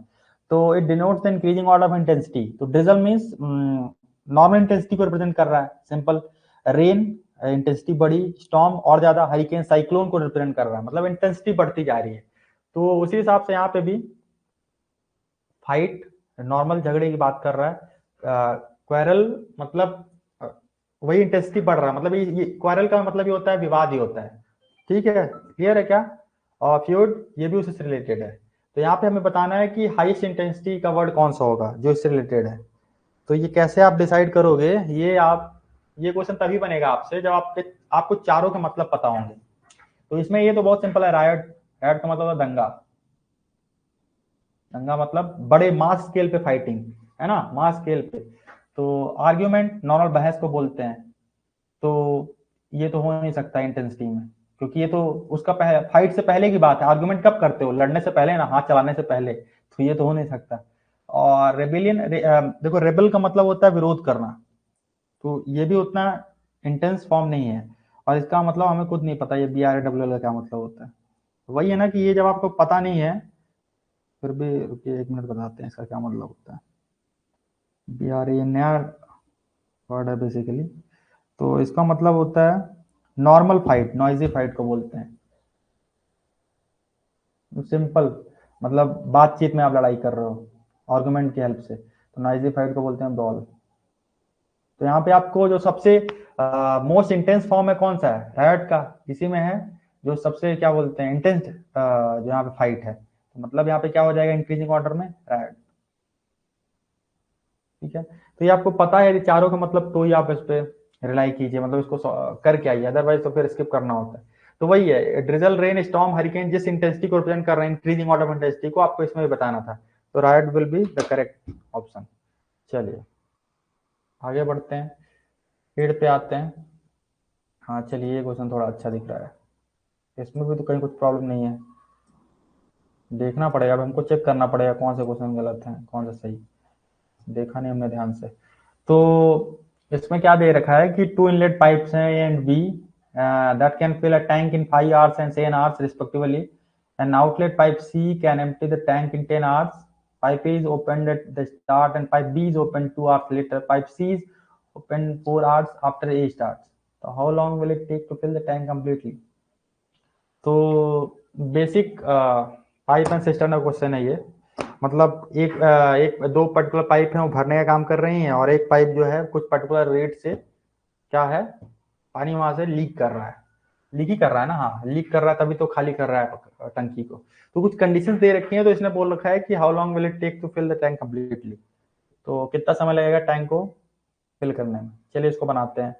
Speaker 1: तो it denotes the increasing order of intensity. तो ड्रिजल मींस नॉर्मल इंटेंसिटी को रिप्रेजेंट कर रहा है, सिंपल। रेन इंटेंसिटी बढ़ी, स्टॉर्म और ज्यादा, हरिकेन साइक्लोन को रिप्रेजेंट कर रहा है, मतलब इंटेंसिटी बढ़ती जा रही है। तो उसी हिसाब से यहाँ पे भी फाइट नॉर्मल झगड़े की बात कर रहा है। क्वेरल मतलब वही इंटेंसिटी बढ़ रहा है, मतलब ये क्वेरल का मतलब ये होता है विवाद ही होता है, ठीक है। क्लियर है क्या? और फ्यूड ये भी उससे रिलेटेड है। तो यहाँ पे हमें बताना है कि हाईएस्ट इंटेंसिटी का वर्ड कौन सा होगा जो इससे रिलेटेड है। तो ये कैसे आप डिसाइड करोगे? ये क्वेश्चन तभी बनेगा आपसे जब आपको चारों के मतलब पता होंगे। तो इसमें ये तो बहुत सिंपल है, रायट। रायट का मतलब है दंगा। दंगा मतलब बड़े मास स्केल पे फाइटिंग, है ना, मास स्केल पे। तो आर्ग्यूमेंट नॉर्मल बहस को बोलते हैं। तो ये तो हो नहीं सकता इंटेंसिटी में, क्योंकि ये तो उसका फाइट से पहले की बात है। आर्ग्यूमेंट कब करते हो? लड़ने से पहले ना, हाथ चलाने से पहले। तो ये तो हो नहीं सकता। और रेबिलियन देखो, रेबल का मतलब होता है विरोध करना, तो ये भी उतना इंटेंस फॉर्म नहीं है। और इसका मतलब हमें खुद नहीं पता ये BRAWL का क्या मतलब होता है। तो वही है ना कि ये जब आपको पता नहीं है, फिर भी रुकिए एक मिनट बताते हैं इसका क्या मतलब होता है। BRA ये नया वर्ड है बेसिकली। तो इसका मतलब होता है नॉर्मल फाइट, नॉइजी फाइट को बोलते हैं। सिंपल मतलब बातचीत में आप लड़ाई कर रहे हो आर्गुमेंट की हेल्प से, तो नॉइजी फाइट को बोलते हैं ब्रॉल। तो यहाँ पे आपको जो सबसे मोस्ट इंटेंस फॉर्म है कौन सा है? रायट का, इसी में है जो सबसे क्या बोलते हैं इंटेंस जो यहाँ पे फाइट है। तो मतलब यहाँ पे क्या हो जाएगा इंक्रीजिंग ऑर्डर में? रायट, ठीक है। तो ये आपको पता है, यदि चारों का मतलब, तो ही आप इस पे रिलाई कीजिए, मतलब इसको करके आइए, अदरवाइज तो फिर स्किप करना होता है। तो वही है, ड्रिजल, रेन, स्टॉर्म, हरिकेन जिस इंटेंसिटी को रिप्रेजेंट कर रहे हैं, इंक्रीजिंग ऑर्डर ऑफ इंटेंसिटी को आपको इसमें भी बताना था। तो right will be the correct option. चलिए आगे बढ़ते हैं, 8 पे आते हैं। हाँ चलिए, ये क्वेश्चन थोड़ा अच्छा दिख रहा है, इसमें भी तो कहीं कुछ प्रॉब्लम नहीं है, देखना पड़ेगा, अब हमको चेक करना पड़ेगा कौन से क्वेश्चन गलत हैं कौन सा सही, देखा नहीं हमने ध्यान से। तो इसमें क्या दे रखा है कि 2 इनलेट पाइप्स हैं A and B that can fill a tank in 5 hours and 10 hours respectively, and outlet pipe C can empty the tank in 10 hours. Pipe A is opened at the start and pipe B is opened 2 hours later. Pipe C is opened 4 hours after A starts. So how long will it take to fill the tank completely? तो basic pipe and system का question है ये। मतलब एक दो particular pipe है वो भरने का काम कर रही हैं, और एक पाइप जो है कुछ पर्टिकुलर रेट से क्या है, पानी वहां से लीक कर रहा है, लीक ही कर रहा है ना, हाँ लीक कर रहा है तभी तो खाली कर रहा है टंकी को। तो कुछ कंडीशंस दे रखी हैं, तो इसने बोल रखा है कि how long will it take to fill the tank completely, तो कितना समय लगेगा टैंक को फिल करने में। चलिए इसको बनाते हैं,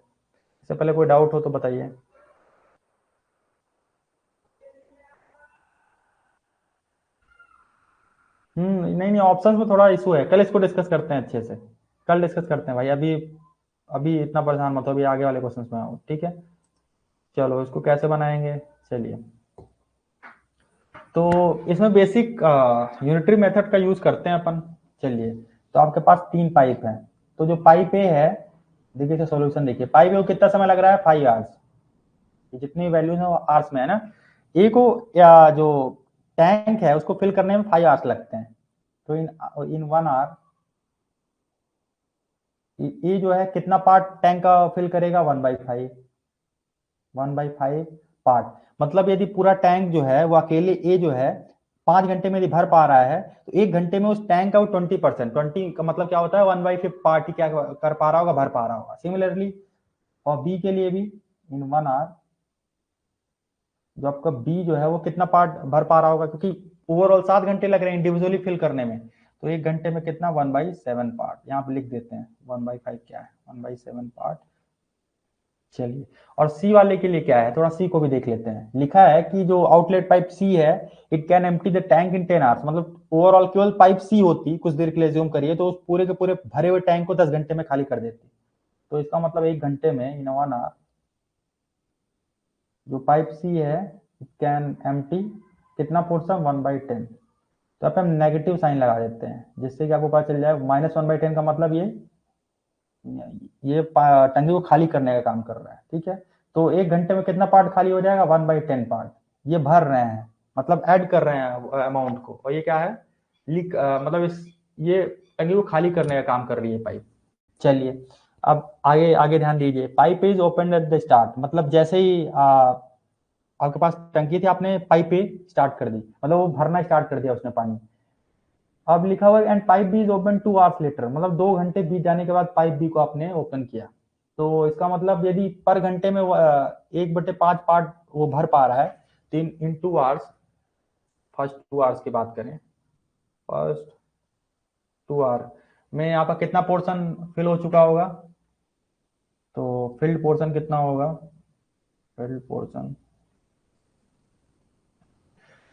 Speaker 1: इससे पहले कोई डाउट हो तो बताइए। नहीं नहीं, ऑप्शंस में थोड़ा इशू है, कल इसको डिस्कस करते हैं अच्छे से, कल डिस्कस करते हैं भाई, अभी अभी इतना परेशान मत हो, अभी आगे वाले क्वेश्चंस में आओ, ठीक है। चलो इसको कैसे बनाएंगे, चलिए। तो इसमें बेसिक यूनिटरी मेथड का यूज करते हैं अपन। चलिए, तो आपके पास 3 पाइप हैं, तो जो पाइप ए है, देखिए इसका सॉल्यूशन देखिए, पाइप ए को कितना समय लग रहा है 5 आवर्स, जितनी वैल्यूज है वो आवर्स में है ना। ए को या जो टैंक है उसको फिल करने में 5 आवर्स लगते हैं, तो इन 1 आवर ये जो है कितना पार्ट टैंक का फिल करेगा, 1/5, 1/5 पार्ट। मतलब यदि पूरा टैंक जो है वो अकेले ए जो है 5 घंटे में यदि भर पा रहा है, तो 1 घंटे में उस टैंक का वो 20%, 20 का मतलब क्या होता है, 1/5 पार्ट ही क्या कर पा रहा होगा, भर पा रहा होगा। सिमिलरली और बी के लिए भी इन 1 आवर जो आपका बी जो है वो कितना पार्ट भर पा रहा होगा, क्योंकि ओवरऑल 7 घंटे लग रहे हैं इंडिविजुअली फिल करने में, तो 1 घंटे में कितना 1/7 पार्ट, यहाँ पे लिख देते हैं 1/5 क्या है 1/7 पार्ट। चलिए, और सी वाले के लिए क्या है, थोड़ा सी को भी देख लेते हैं। लिखा है कि जो आउटलेट पाइप सी है, it can empty the tank in 10 hours, मतलब ओवरऑल केवल पाइप सी होती कुछ देर के लिए ज्यूम करिए तो उस पूरे के पूरे भरे हुए टैंक को 10 घंटे में खाली कर देती। तो इसका मतलब 1 घंटे में इन 1 आवर जो पाइप सी है इट कैन एम्प्टी कितना पोर्शन 1/10। तो आप हम नेगेटिव साइन लगा देते हैं, जिससे कि आपको पता चल जाए -1/10 का मतलब ये टंकी को खाली करने का काम कर रहा है, ठीक है। तो 1 घंटे में कितना पार्ट खाली हो जाएगा, 1/10 पार्ट, ये भर रहे हैं, मतलब ऐड कर रहे हैं अमाउंट को, और ये क्या है लीक, मतलब इस ये टंकी को खाली करने का काम कर रही है पाइप। चलिए अब आगे आगे ध्यान दीजिए, pipe is open at the start, मतलब जैसे ही आपके पास टंकी थी, आपने पाइप पे स्टार्ट कर दी, मतलब वो भरना स्टार्ट कर दिया उसने पानी। अब लिखा हुआ है and pipe B is open 2 hours later, मतलब 2 घंटे बीत जाने के बाद पाइप बी को आपने ओपन किया। तो इसका मतलब यदि पर घंटे में 1/5 पार्ट वो भर पा रहा है, तो इन 2 आवर्स, फर्स्ट 2 आवर्स की बात करें, फर्स्ट 2 आवर में यहाँ पर कितना पोर्शन फिल हो चुका होगा, तो फिल्ड पोर्शन कितना होगा, फिल्ड पोर्शन,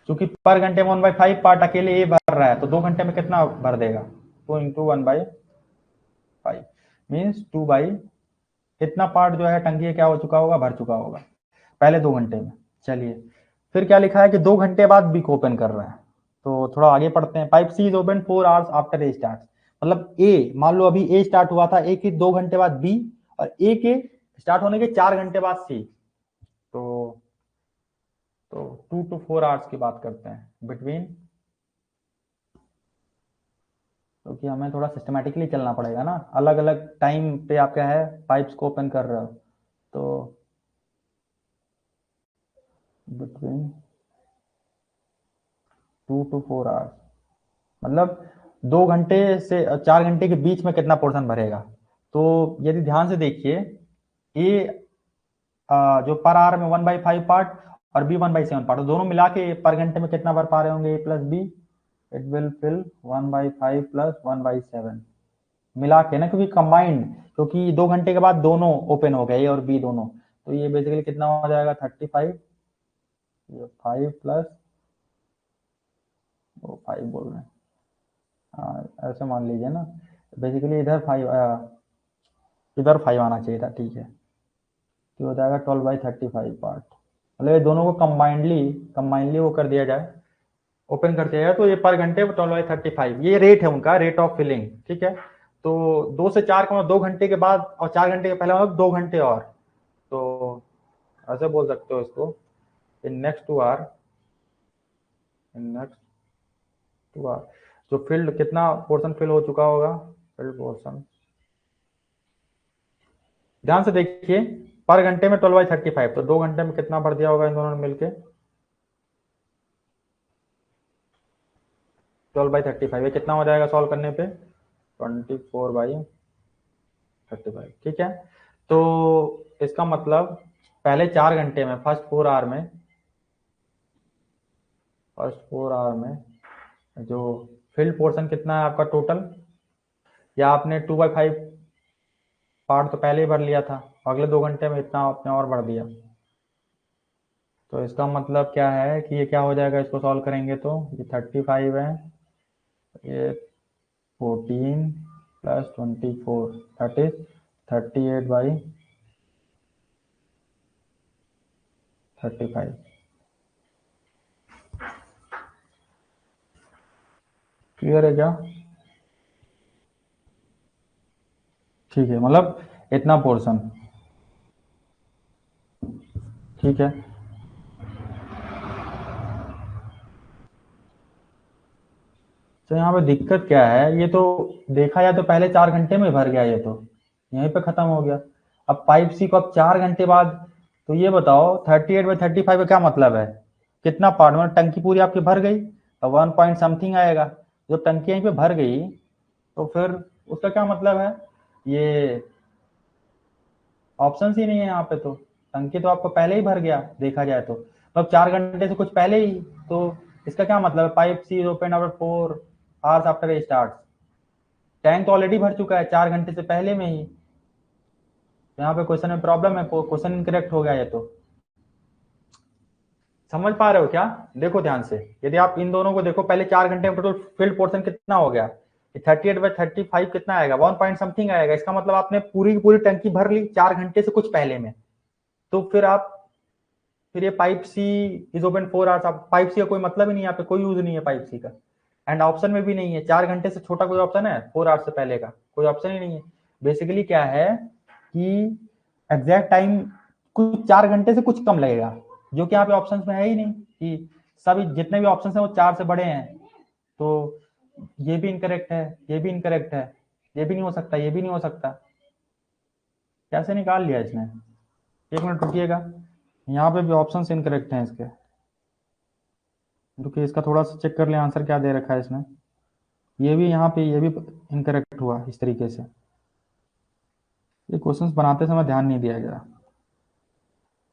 Speaker 1: क्योंकि पर घंटे में 1/5 पार्ट अकेले ये भर रहा है, तो 2 घंटे में कितना भर देगा, 2 × 1/5 मीन्स 2 इतना पार्ट जो है टंकी क्या हो चुका होगा, भर चुका होगा पहले 2 घंटे में। चलिए फिर क्या लिखा है कि 2 घंटे बाद बिक ओपन कर रहा है, तो थोड़ा आगे पढ़ते हैं। Pipe C is open 4 hours after A start, मतलब ए, मान लो अभी ए स्टार्ट हुआ था, ए के 2 घंटे बाद बी, और ए के स्टार्ट होने के 4 घंटे बाद सी, तो 2 to 4 आवर्स की बात करते हैं बिटवीन, क्योंकि हमें थोड़ा सिस्टमेटिकली चलना पड़ेगा ना, अलग अलग टाइम पे आप क्या है पाइप्स को ओपन कर रहे हो, तो बिटवीन 2 to 4 आवर्स, मतलब 2 घंटे से 4 घंटे के बीच में कितना पोर्शन भरेगा। तो यदि ध्यान से देखिए, ए जो पर आवर में 1/5 पार्ट और बी 1/7 पार्ट, तो दोनों मिला के पर घंटे में कितना भर पा रहे होंगे, A plus B, it will fill 1/5 plus 1/7 मिला के ना, क्योंकि कंबाइंड, क्योंकि 2 घंटे के बाद दोनों ओपन हो गए ए और बी दोनों, तो ये बेसिकली कितना हो जाएगा 35, ये 5 प्लस वो 5 बोल रहे हैं, हाँ ऐसे मान लीजिए ना, बेसिकली इधर 5 आना चाहिए था, ठीक है। तो हो जाएगा 12/35 पार्ट, मतलब ये दोनों को कंबाइनली वो कर दिया जाए, ओपन कर दिया जाए, तो ये पर घंटे 12/35 ये रेट है उनका, रेट ऑफ फिलिंग, ठीक है। तो 2 से 4 का मतलब 2 घंटे के बाद, और 4 घंटे के पहले मतलब 2 घंटे और, तो ऐसे बोल सकते हो इसको, in next 2 hour, in next 2 hour जो फिल्ड, कितना पोर्शन फिल हो चुका होगा, फिल्ड पोर्शन, ध्यान से देखिए, पर घंटे में 12/35, तो 2 घंटे में कितना भर दिया होगा इन दोनों ने मिलके, 12/35, ये कितना हो जाएगा सॉल्व करने पे, 24/35, ठीक है। तो इसका मतलब पहले 4 घंटे में, फर्स्ट 4 आवर में जो फिल्ड पोर्शन कितना है आपका टोटल, या आपने 2/5 पार्ट तो पहले ही भर लिया था, अगले 2 घंटे में इतना आपने और भर दिया, तो इसका मतलब क्या है कि ये क्या हो जाएगा, इसको सॉल्व करेंगे तो ये 35 है, ये 14 + 24 दैट इज 38/35, क्लियर है क्या, ठीक है, मतलब इतना पोर्शन, ठीक है। तो यहाँ पे दिक्कत क्या है, ये तो देखा जाए तो पहले 4 घंटे में भर गया, ये तो यहीं पे खत्म हो गया। अब पाइप सी को अब 4 घंटे बाद, तो ये बताओ 38/35 का क्या मतलब है, कितना पार्ट, मतलब टंकी पूरी आपकी भर गई, अब 1 पॉइंट समथिंग आएगा, जब टंकी यहीं पे भर गई तो फिर उसका क्या मतलब है, ये ऑप्शन ही नहीं है यहाँ पे, तो टंकी तो आपको पहले ही भर गया देखा जाए तो, मतलब 4 घंटे से कुछ पहले ही, तो इसका क्या मतलब है, pipe C open after 4 hours after start, tank तो ऑलरेडी भर चुका है 4 घंटे से पहले में ही, तो यहाँ पे क्वेश्चन में प्रॉब्लम है, क्वेश्चन इनकरेक्ट हो गया ये तो, समझ पा रहे हो क्या, देखो ध्यान से, यदि आप इन दोनों को देखो, पहले 4 घंटे में टोटल फील्ड पोर्शन कितना हो गया, 38/35 कितना आएगा, 1 पॉइंट समथिंग आएगा, इसका मतलब आपने पूरी की पूरी टंकी भर ली 4 घंटे से कुछ पहले में, तो फिर ये pipe C is open 4 hours, आप पाइप सी का कोई मतलब ही नहीं है, यहाँ पे कोई यूज नहीं है पाइप सी का, एंड ऑप्शन में भी नहीं है, 4 घंटे से छोटा कोई ऑप्शन है, 4 आवर्स से पहले का कोई ऑप्शन ही नहीं है। बेसिकली क्या है कि एग्जैक्ट टाइम कुछ 4 घंटे से कुछ कम लगेगा, जो कि यहाँ पे ऑप्शन में है ही नहीं, कि सभी जितने भी ऑप्शन है वो 4 से बड़े हैं, तो ये भी इनकरेक्ट है, ये भी इनकरेक्ट है, ये भी नहीं हो सकता, ये भी नहीं हो सकता, कैसे निकाल लिया इसने, 1 मिनट रुकिएगा, यहाँ पे भी ऑप्शन इनकरेक्ट हैं इसके, रुकिए इसका थोड़ा सा चेक कर ले आंसर क्या दे रखा है इसने, ये भी यहाँ पे ये भी इनकरेक्ट हुआ इस तरीके से, ये क्वेश्चंस बनाते समय ध्यान नहीं दिया गया,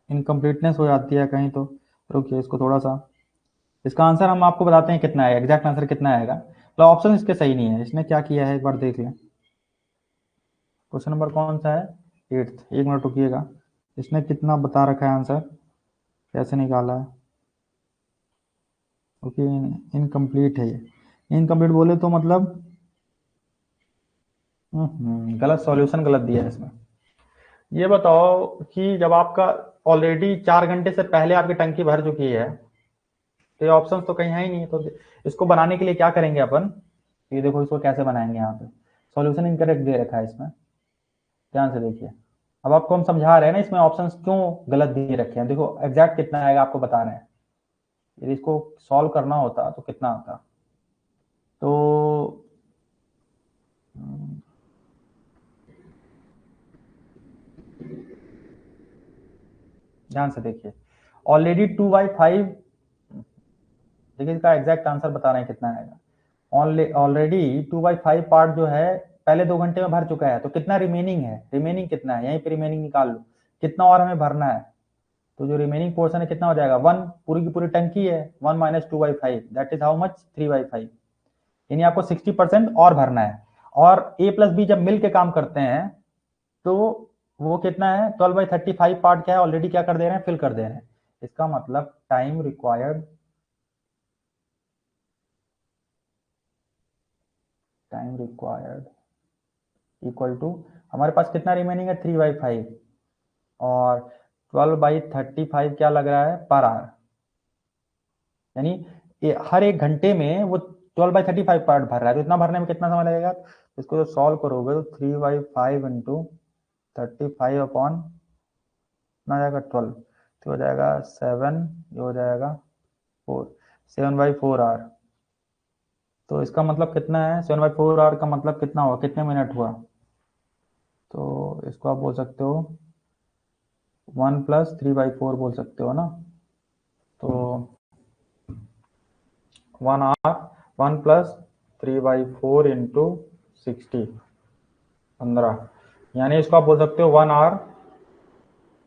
Speaker 1: इनकम्प्लीटनेस हो जाती है कहीं तो, रुकिए इसको थोड़ा सा, इसका आंसर हम आपको बताते हैं कितना आएगा, एग्जैक्ट आंसर कितना आएगा, तो ऑप्शन इसके सही नहीं है, इसने क्या किया है एक बार देख लें, क्वेश्चन नंबर कौन सा है, 8th, 1 मिनट रुकिएगा, इसने कितना बता रखा है आंसर, कैसे निकाला है, ओके इनकम्प्लीट है, ये इनकम्प्लीट बोले तो मतलब गलत सॉल्यूशन गलत दिया है इसमें। ये बताओ कि जब आपका ऑलरेडी 4 घंटे से पहले आपकी टंकी भर चुकी है, तो ये ऑप्शन तो कहीं है ही नहीं, तो इसको बनाने के लिए क्या करेंगे अपन, ये देखो इसको कैसे बनाएंगे, यहाँ पे सॉल्यूशन इनकरेक्ट दे रखा है इसमें, ध्यान से देखिए, अब आपको हम समझा रहे हैं ना इसमें ऑप्शंस क्यों गलत दिए रखे हैं, देखो एग्जैक्ट कितना आएगा आपको बता रहे हैं, यदि इसको सॉल्व करना होता तो कितना आता, तो ध्यान से देखिए, ऑलरेडी 2/5, देखिए इसका एग्जैक्ट आंसर बता रहे हैं कितना आएगा, ऑलरेडी 2/5 पार्ट जो है पहले 2 घंटे में भर चुका है, तो कितना रिमेनिंग है, रिमेनिंग कितना है, यहीं पे रिमेनिंग निकाल लो, कितना और हमें भरना है, तो जो रिमेनिंग पोर्शन है कितना हो जाएगा, 1, पूरी की पूरी टंकी है, 1 - 2/5 दैट इज हाउ मच, 3/5, यानी आपको 60% और भरना है, और a + b जब मिल के काम करते हैं तो वो कितना है, 12/35 पार्ट क्या है, ऑलरेडी क्या कर दे रहे हैं, फिल कर दे रहे हैं, इसका मतलब time required time required equal to, हमारे पास कितना रिमेनिंग है 3/5 और 12/35 क्या लग रहा है पर आवर, यानी हर एक घंटे में वो 12/35 पार्ट भर रहा है, तो इतना भरने में कितना समय लगेगा। इसको जो सॉल्व करोगे तो 3/5 इंटू 35 अपॉन कितना जाएगा 12, तो हो जाएगा 7, ये हो जाएगा 4, 7/4 आवर। तो इसका मतलब कितना है, 7/4 आवर का मतलब कितना हुआ, कितने मिनट हुआ, तो इसको आप बोल सकते हो 1 + 3/4 बोल सकते हो ना। तो 1 आवर 1 + 3/4 इंटू 60 15, यानी इसको आप बोल सकते हो 1 आवर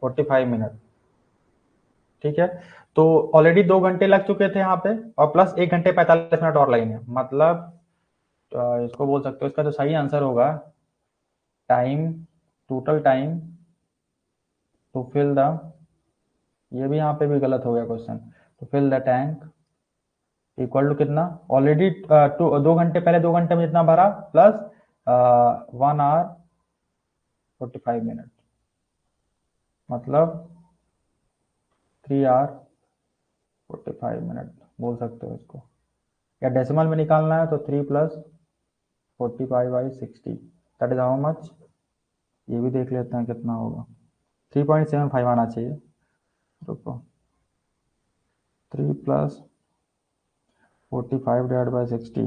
Speaker 1: 45 मिनट। ठीक है, तो ऑलरेडी 2 घंटे लग चुके थे यहाँ पे और प्लस 1 घंटे 45 मिनट और लगेंगे, मतलब इसको बोल सकते हो, इसका जो सही आंसर होगा time, total time to fill the, ये भी यहाँ पे भी गलत हो गया question, to fill the tank equal to कितना, ऑलरेडी 2 घंटे पहले 2 घंटे में जितना भरा प्लस 1 आवर 45 मिनट, मतलब 3 आवर 45 मिनट बोल सकते हो इसको, या डेसिमल में निकालना है तो 3 + 45/60 दैट इज हाउ मच, ये भी देख लेते हैं कितना होगा, 3.75 आना चाहिए, रुको 3 + 45/60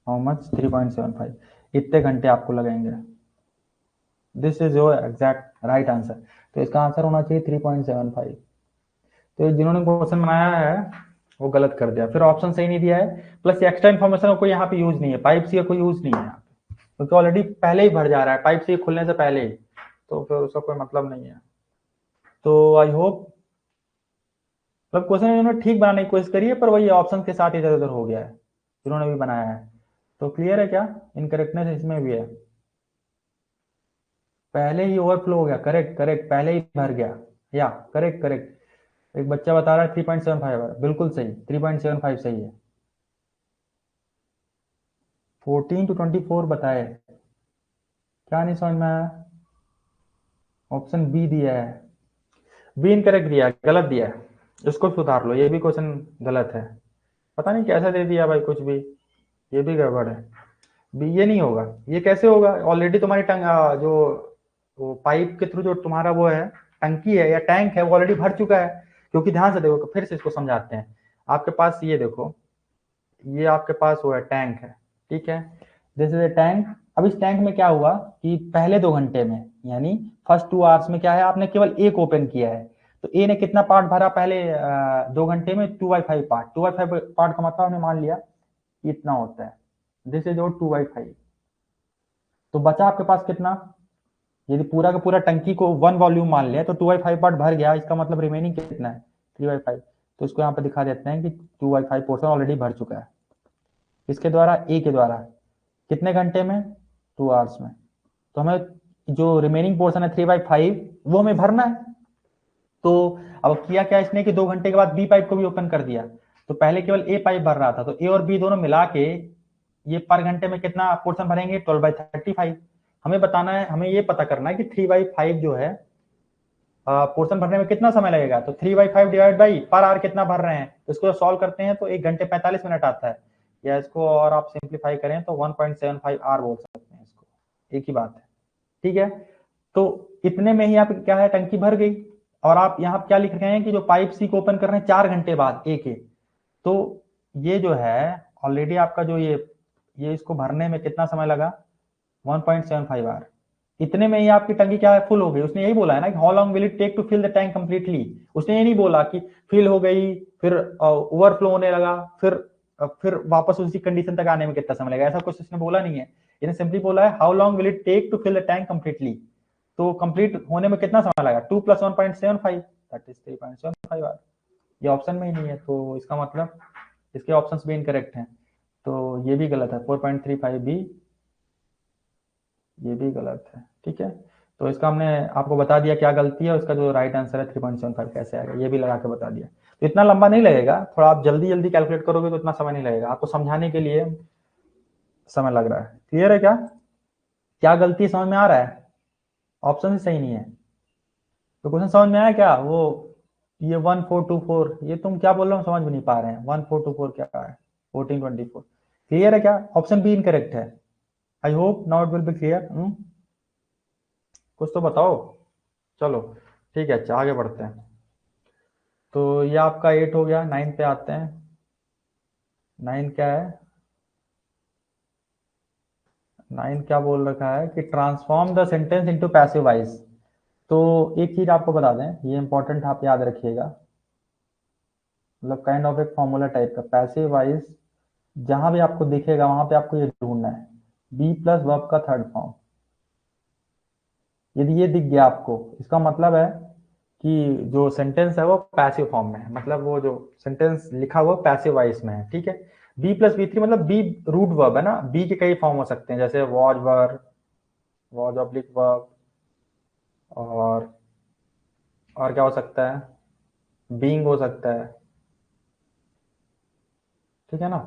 Speaker 1: हाउ मच 3.75, इतने घंटे आपको लगेंगे, this is your exact right answer. तो इसका आंसर होना चाहिए 3.75। तो जिन्होंने क्वेश्चन बनाया है वो गलत कर दिया, फिर ऑप्शन सही नहीं दिया है, प्लस एक्स्ट्रा इन्फॉर्मेशन का कोई यहाँ पे यूज नहीं है, पाइप सी का कोई यूज नहीं है यहाँ पे, क्योंकि ऑलरेडी पहले ही भर जा रहा है पाइप सी खुलने से पहले ही, तो फिर उसका कोई मतलब नहीं है। तो आई होप मतलब क्वेश्चन इन्होंने ठीक बनाने की कोशिश करी है, पर वही ऑप्शन के साथ इधर उधर हो गया है जिन्होंने भी बनाया है। तो क्लियर है क्या, इनकरेक्टनेस इसमें भी है, पहले ही ओवरफ्लो हो गया, करेक्ट करेक्ट, पहले ही भर गया, या करेक्ट करेक्ट, एक बच्चा बता रहा है 3.75, बिल्कुल सही 3.75 सही है। 14 to 24 बताए, क्या नहीं समझ में आया, ऑप्शन बी दिया है, बी इनकरेक्ट दिया, गलत दिया है, इसको सुधार लो, ये भी क्वेश्चन गलत है, पता नहीं कैसा दे दिया भाई कुछ भी, ये भी गड़बड़ है, बी ये नहीं होगा, ये कैसे होगा, ऑलरेडी तुम्हारी जो वो पाइप के थ्रू जो तुम्हारा वो है टंकी है या टैंक है वो ऑलरेडी भर चुका है, क्योंकि ध्यान से देखो फिर से इसको समझाते हैं, आपके पास ये देखो, ये आपके पास वो है टैंक है, ठीक है, दिस इज ए टैंक। अब इस टैंक में क्या हुआ कि पहले 2 घंटे में, यानी फर्स्ट 2 आवर्स में क्या है, आपने केवल एक ओपन किया है, तो ए ने कितना पार्ट भरा पहले 2 घंटे में 2/5 पार्ट, 2/5 पार्ट का मतलब हमने मान लिया इतना होता है, दिस इज और 2/5, तो बचा आपके पास कितना, यदि पूरा का पूरा टंकी को 1 वॉल्यूम मान लिया तो 2/5 पार्ट भर गया, इसका मतलब रिमेनिंग कितना है 3/5, तो इसको यहाँ पे दिखा देते हैं कि 2/5 पोर्शन ऑलरेडी भर चुका है, इसके द्वारा, ए के द्वारा, कितने घंटे में 2 आवर्स में, तो हमें जो रिमेनिंग पोर्शन है 3/5 वो हमें भरना है। तो अब किया क्या इसने कि 2 घंटे के बाद बी पाइप को भी ओपन कर दिया, तो पहले केवल ए पाइप भर रहा था, तो ए और बी दोनों मिला के ये पर घंटे में कितना पोर्शन भरेंगे 12/35, हमें बताना है, हमें ये पता करना है कि 3/5 जो है पोर्शन भरने में कितना समय लगेगा, तो 3/5 डिवाइड बाई पर आवर कितना भर रहे हैं, तो इसको सॉल्व करते हैं तो 1 घंटे 45 मिनट आता है, या इसको और आप सिंप्लीफाई करें तो 1.75 आवर बोल सकते हैं इसको, एक ही बात है, ठीक है। तो इतने में ही आप क्या है टंकी भर गई, और आप यहाँ क्या लिख रहे हैं कि जो पाइप सी को ओपन कर रहे हैं 4 घंटे बाद एक, तो ये जो है ऑलरेडी आपका जो ये इसको भरने में कितना समय लगा 1.75 आवर, इतने में ही आपकी टंकी क्या है फुल हो गई, उसने यही बोला है ना कि how long will it take to fill the tank completely, उसने ये नहीं बोला कि फिल हो गई फिर ओवरफ्लो होने लगा फिर वापस उसी कंडीशन तक आने में कितना समय लगेगा, ऐसा कुछ उसने बोला नहीं है, इसने सिंपली बोला है how long will it take to fill the tank completely, तो कंप्लीट होने में कितना समय लगा 2 + 1.75 दैट इज 3.75 आवर, ये ऑप्शन में ही नहीं है, तो इसका मतलब इसके ऑप्शंस भी इनकरेक्ट हैं, तो ये भी गलत है 4.35 भी, ये भी गलत है, ठीक है। तो इसका हमने आपको बता दिया क्या गलती है, उसका जो राइट आंसर है 3.75 कैसे आएगा, ये भी लगा के बता दिया, तो इतना लंबा नहीं लगेगा, थोड़ा आप जल्दी जल्दी कैलकुलेट करोगे तो इतना समय नहीं लगेगा, आपको समझाने के लिए समय लग रहा है। क्लियर है क्या? क्या गलती समझ में आ रहा है? ऑप्शन ही सही नहीं है। तो क्वेश्चन समझ में आया क्या? वो ये 1424 ये तुम क्या बोल रहे हो समझ में नहीं पा रहे हैं। 1424 क्या है? 1424। क्लियर है क्या? ऑप्शन बी इनकरेक्ट है। I hope now it will be clear. कुछ तो बताओ। चलो ठीक है, अच्छा आगे बढ़ते हैं। तो ये आपका 8 हो गया, 9 पे आते हैं। 9 क्या है? 9 क्या बोल रखा है कि transform the sentence into passive voice. तो एक चीज आपको बता दें, ये इंपॉर्टेंट आप याद रखिएगा, मतलब काइंड ऑफ एक फॉर्मूला टाइप का पैसिव वॉइस जहां भी आपको दिखेगा वहां पे आपको ये ढूंढना है, बी प्लस वर्ब का थर्ड फॉर्म। यदि ये दिख गया आपको, इसका मतलब है कि जो सेंटेंस है वो पैसिव फॉर्म में है, मतलब वो जो सेंटेंस लिखा हुआ पैसिव वॉइस में है। ठीक है। बी प्लस बी थ्री मतलब बी रूट वर्ब है ना, बी के कई फॉर्म हो सकते हैं, जैसे was verb, was oblique verb, और और क्या हो सकता है, बीइंग हो सकता है। ठीक है ना।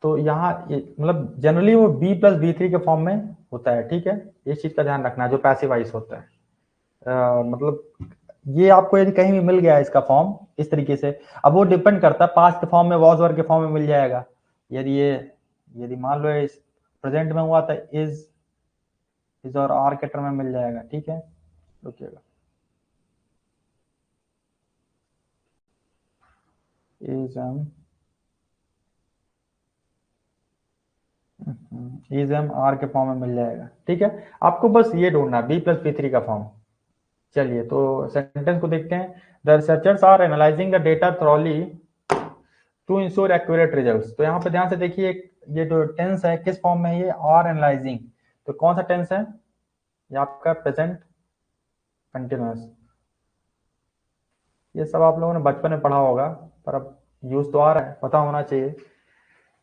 Speaker 1: तो यहाँ मतलब जनरली वो बी प्लस बी थ्री के फॉर्म में होता है। ठीक है, इस चीज का ध्यान रखना है जो पैसिव वॉइस होता है। मतलब ये आपको यदि कहीं भी मिल गया है इसका फॉर्म इस तरीके से, अब वो डिपेंड करता है पास्ट के फॉर्म में, वॉज वर के फॉर्म में मिल जाएगा। यदि ये यदि मान लो इस प्रेजेंट में हुआ था, इज और आर के टर्म में मिल जाएगा। ठीक है, रुकिएगा। इज एम आर के फॉर्म में मिल जाएगा। ठीक है, आपको बस ये ढूंढना है बी प्लस बी थ्री का फॉर्म। चलिए तो सेंटेंस को देखते हैं। The researchers are analysing the data thoroughly to ensure accurate results. तो यहाँ पे ध्यान से देखिए, ये जो टेंस है किस फॉर्म में है, ये आर एनालाइजिंग। तो कौन सा टेंस है? ये आपका प्रेजेंट कंटिन्यूअस। ये सब आप लोगों ने बचपन में पढ़ा होगा, पर अब यूज तो आ रहा है, पता होना चाहिए।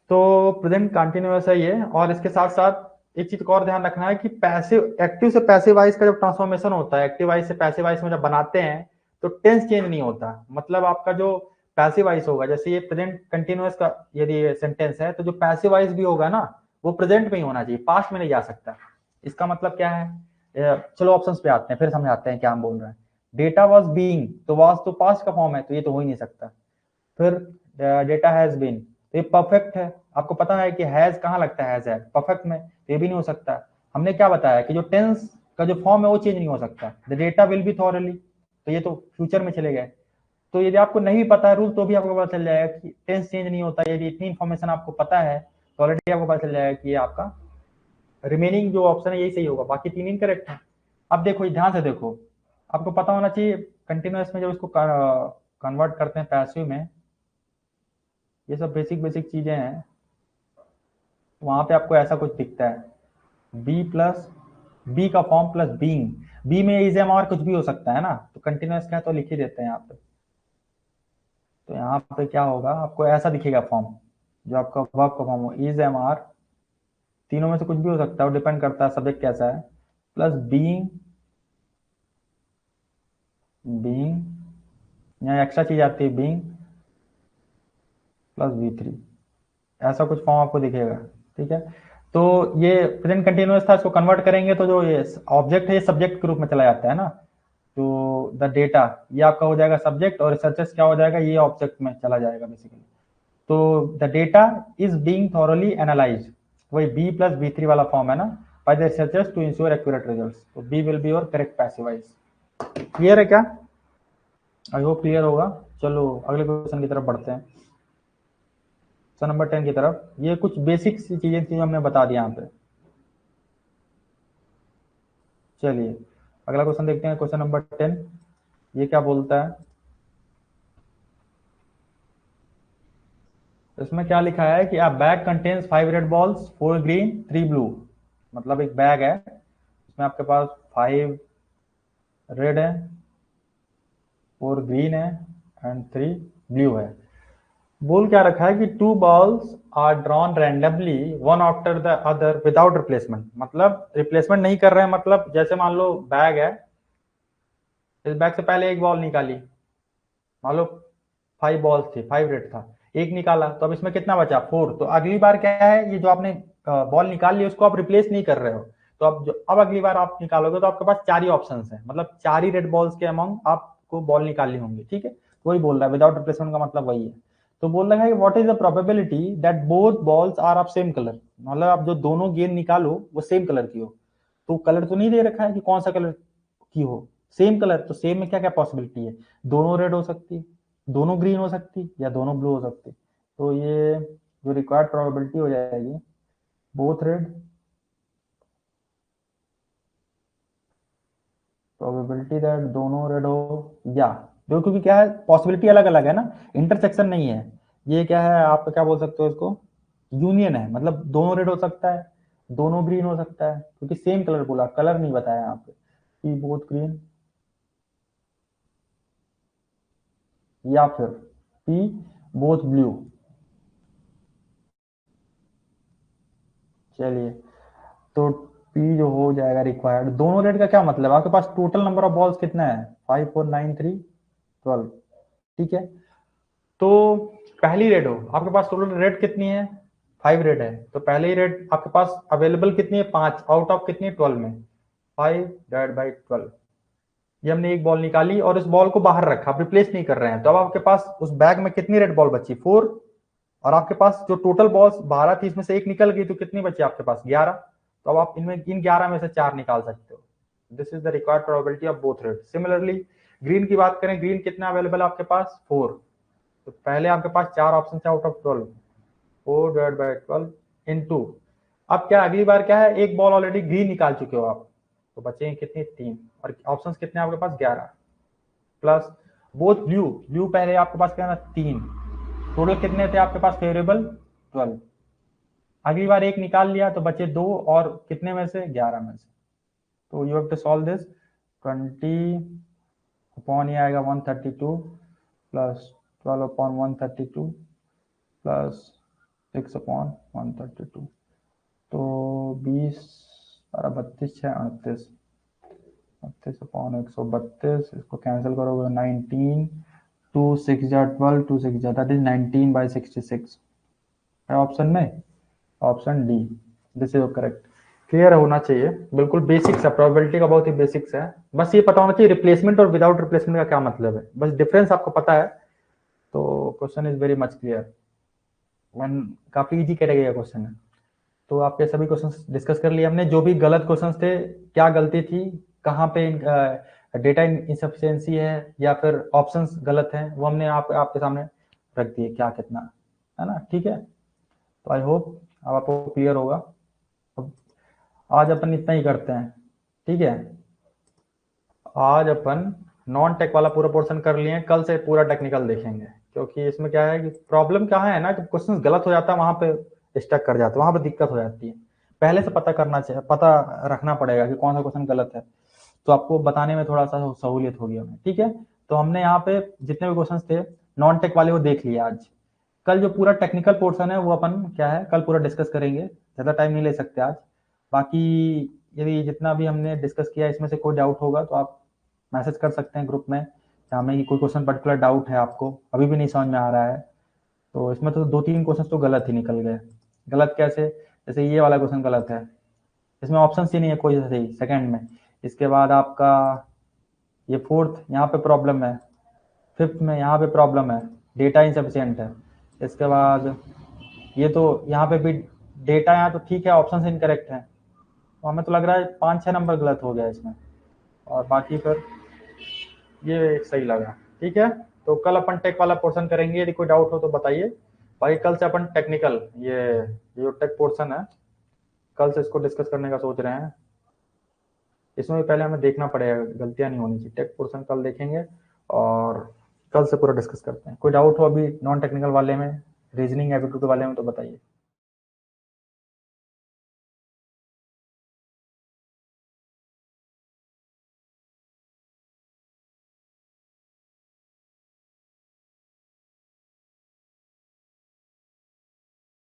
Speaker 1: तो प्रेजेंट कंटिन्यूअस है ये, और इसके साथ साथ एक चीज को और ध्यान रखना है कि पैसिव एक्टिव से पैसिव वॉइस का जब ट्रांसफॉर्मेशन होता है, एक्टिव वॉइस से पैसिव वॉइस में जब बनाते हैं तो टेंस चेंज नहीं होता। मतलब आपका जो पैसिव वॉइस होगा, जैसे ये प्रेजेंट कंटिन्यूअस का यदि सेंटेंस है तो जो पैसिव वॉइस भी होगा ना वो प्रेजेंट में ही होना चाहिए, पास्ट में नहीं जा सकता। इसका मतलब क्या है? चलो ऑप्शंस पे आते हैं फिर समझाते हैं क्या हम बोल रहे हैं। डेटा वॉज बीइंग, तो वॉज तो पास्ट का फॉर्म है, तो ये तो हो ही नहीं सकता। फिर डेटा हैज बीन, तो ये परफेक्ट है। आपको पता है कि हैज कहाँ लगता है, हैज है परफेक्ट में, तो ये भी नहीं हो सकता। हमने क्या बताया कि जो टेंस का जो फॉर्म है वो चेंज नहीं हो सकता। The data will be thoroughly, तो ये तो फ्यूचर में चले गए। तो यदि आपको नहीं पता है रूल तो भी आपको पता चल जाएगा कि टेंस चेंज नहीं होता। यदि इतनी इन्फॉर्मेशन आपको पता है तो ऑलरेडी आपको पता चल जाएगा कि ये आपका रिमेनिंग जो ऑप्शन है यही सही होगा, बाकी तीन इनकरेक्ट है। अब देखो ध्यान से देखो, आपको पता होना चाहिए कंटिन्यूअस में जब इसको कन्वर्ट करते हैं पैसिव में, ये सब बेसिक बेसिक चीजें हैं। वहां पे आपको ऐसा कुछ दिखता है, बी प्लस बी का फॉर्म प्लस बीइंग। बी में इज एम और कुछ भी हो सकता है ना, तो कंटिन्यूअस का तो लिख ही देते हैं यहाँ पे। तो यहाँ पे क्या होगा, आपको ऐसा दिखेगा फॉर्म, जो आपका वर्ब का फॉर्म हो, इज एम आर, तीनों में से कुछ भी हो सकता है, वो डिपेंड करता है सब्जेक्ट कैसा है, प्लस बीइंग, बीइंग यहाँ एक्स्ट्रा चीज आती है, बीइंग प्लस बी थ्री, ऐसा कुछ फॉर्म आपको दिखेगा। ठीक है, तो ये प्रेजेंट कंटिन्यूअस था, इसको कन्वर्ट करेंगे तो जो ये ऑब्जेक्ट है ये सब्जेक्ट के रूप में चला जाता है ना। तो द डेटा ये आपका हो जाएगा सब्जेक्ट, और रिसर्चर्स क्या हो जाएगा, ये ऑब्जेक्ट में चला जाएगा बेसिकली। तो the data is being thoroughly analyse, वही बी प्लस बी थ्री वाला फॉर्म है ना, by the researchers to ensure accurate results. तो B will be your correct passive voice. Clear है क्या? आई होप क्लियर होगा। चलो अगले क्वेश्चन की तरफ बढ़ते हैं, क्वेश्चन नंबर 10 की तरफ। ये कुछ बेसिक सी चीजें थी हमने बता दिया यहाँ पे। चलिए अगला क्वेश्चन देखते हैं, क्वेश्चन नंबर 10। ये क्या बोलता है, इसमें क्या लिखा है कि अ bag contains 5 red balls, 4 green 3 blue. मतलब एक बैग है, इसमें आपके पास 5 रेड है, 4 ग्रीन है एंड 3 ब्लू है। बोल क्या रखा है कि 2 balls are drawn randomly one after the other without replacement. मतलब रिप्लेसमेंट नहीं कर रहे हैं, मतलब जैसे मान लो बैग है, इस बैग से पहले एक बॉल निकाली, मान लो 5 बॉल्स थी, 5 रेड था, एक निकाला, तो अब इसमें कितना बचा, 4। तो अगली बार क्या है, ये जो आपने बॉल निकाल ली, उसको आप रिप्लेस नहीं कर रहे हो, तो अब अगली बार आप निकालोगे तो आपके पास 4 ही ऑप्शन है, मतलब 4 ही रेड बॉल्स के अमाउंट आपको बॉल निकालनी होंगी, ठीक है। वही बोल रहा है, विदाउट रिप्लेसमेंट का मतलब वही है। तो बोल रहा है कि what is the probability that both balls are of same colour, मतलब आप जो दोनों गेंद निकालो वो सेम कलर की हो। तो कलर तो नहीं दे रखा है कि कौन सा कलर की हो, सेम कलर, तो सेम में क्या क्या पॉसिबिलिटी है, दोनों रेड हो सकती, दोनों ग्रीन हो सकती, या दोनों ब्लू हो सकती। तो ये जो रिक्वायर्ड प्रोबेबिलिटी हो जाएगी, बोथ रेड, प्रोबेबिलिटी दैट दोनों रेड हो, या दो, क्योंकि क्या है पॉसिबिलिटी अलग अलग है ना, इंटरसेक्शन नहीं है। ये क्या है, आप क्या बोल सकते हो इसको, यूनियन है, मतलब दोनों रेड हो सकता है, दोनों ग्रीन हो सकता है, क्योंकि सेम कलर बोला, कलर नहीं बताया यहाँ पे कि बोथ ग्रीन, या फिर पी बोथ ब्लू। चलिए, तो पी जो हो जाएगा रिक्वायर्ड, दोनों रेड का क्या मतलब, आपके पास टोटल नंबर ऑफ बॉल्स कितना है, 5 4 9 3 12, ठीक है। तो पहली रेड हो, आपके पास टोटल रेड कितनी है, 5 रेड है, तो पहले ही रेड आपके पास अवेलेबल कितनी है, 5 आउट ऑफ कितनी, 12 में 5 डिवाइड बाई 12। ये हमने एक बॉल निकाली और इस बॉल को बाहर रखा, आप रिप्लेस नहीं कर रहे हैं, तो अब आपके पास उस बैग में कितनी रेड बॉल बची, 4, और आपके पास जो टोटल बॉल्स 12 थी इसमें से एक निकल गई, तो कितनी बची आपके पास, 11। तो अब आप इनमें इन 11 में से 4 निकाल सकते हो। This is the required probability of both red. Similarly green की बात करें, ग्रीन कितना अवेलेबल है आपके पास, 4, तो पहले आपके पास 4 ऑप्शन है out of 12, 4 divide by 12 into, अब क्या अगली बार क्या है, एक बॉल ऑलरेडी ग्रीन निकाल चुके हो आप, तो बचेंगे कितने, 3, और ऑप्शंस कितने आपके पास, 11, प्लस बोथ ब्लू, ब्लू पहले आपके पास क्या है, 3, टोटल कितने थे आपके पास फेवरेबल, 12, अगली बार एक निकाल लिया तो बचे 2, और कितने में से, 11 में से। तो you have to solve this, 20 upon ये आएगा 132 प्लस 12 अपॉन 132 प्लस 6 अपॉन 132, तो 20 12 32 6 38, 38 अपॉन 132, इसको कैंसिल करोगे 19, 2 6 जा 12, 2 6 जा, दैट इज 19/66 है ऑप्शन में, option D, this is correct. Clear होना चाहिए, बिल्कुल बेसिक्स है, प्रोबेबिलिटी का बहुत ही बेसिक्स है, बस ये पता होना चाहिए रिप्लेसमेंट और विदाउट रिप्लेसमेंट का क्या मतलब है, बस डिफरेंस आपको पता है तो question is very much clear. One काफी इजी कैटेगरी का क्वेश्चन है। तो आपके सभी क्वेश्चंस डिस्कस कर लिए हमने, जो भी गलत क्वेश्चंस थे, क्या गलती थी, कहाँ पे डेटा इनसफिशियंसी है या फिर ऑप्शंस गलत हैं, वो हमने आपके सामने रख दिए, क्या कितना है ना, ठीक है। तो आई होप अब आपको क्लियर होगा। अब आज अपन इतना ही करते हैं, ठीक है। आज अपन नॉन टेक वाला पूरा पोर्शन कर लिए, कल से पूरा टेक्निकल देखेंगे, क्योंकि इसमें क्या है कि प्रॉब्लम कहाँ है ना, कि क्वेश्चन गलत हो जाता है वहां पे स्टक कर जाता है, वहां पे दिक्कत हो जाती है। पहले से पता करना चाहिए, पता रखना पड़ेगा कि कौन सा क्वेश्चन गलत है, तो आपको बताने में थोड़ा सा सहूलियत होगी हमें, ठीक है। तो हमने यहाँ पे जितने भी क्वेश्चन थे नॉन टेक वाले वो देख लिया आज। कल जो पूरा टेक्निकल पोर्शन है वो अपन क्या है कल पूरा डिस्कस करेंगे, ज्यादा टाइम नहीं ले सकते आज। बाकी यदि जितना भी हमने डिस्कस किया इसमें से कोई डाउट होगा तो आप मैसेज कर सकते हैं ग्रुप में, जहाँ में कोई क्वेश्चन पर्टिकुलर डाउट है आपको अभी भी नहीं समझ में आ रहा है। तो इसमें तो 2 3 क्वेश्चन तो गलत ही निकल गए। गलत कैसे, जैसे ये वाला क्वेश्चन गलत है, इसमें ऑप्शन ही नहीं है कोई सही सेकंड में। इसके बाद आपका ये फोर्थ यहाँ पे प्रॉब्लम है, फिफ्थ में यहाँ पे प्रॉब्लम है, डेटा इनसफिशियंट है। इसके बाद ये तो यहाँ पे भी डेटा यहाँ तो ठीक है, ऑप्शन इनकरेक्ट है, तो हमें तो लग रहा है 5 6 नंबर गलत हो गया इसमें, और बाकी फिर ये सही लगा, ठीक है। तो कल अपन टेक वाला पोर्शन करेंगे, यदि कोई डाउट हो तो बताइए। भाई कल से अपन टेक्निकल ये जो टेक पोर्शन है कल से इसको डिस्कस करने का सोच रहे हैं। इसमें भी पहले हमें देखना पड़ेगा, गलतियां नहीं होनी चाहिए, टेक पोर्शन कल देखेंगे और कल से पूरा डिस्कस करते हैं। कोई डाउट हो अभी नॉन टेक्निकल वाले में, रीजनिंग एप्टीट्यूड वाले में, तो बताइए।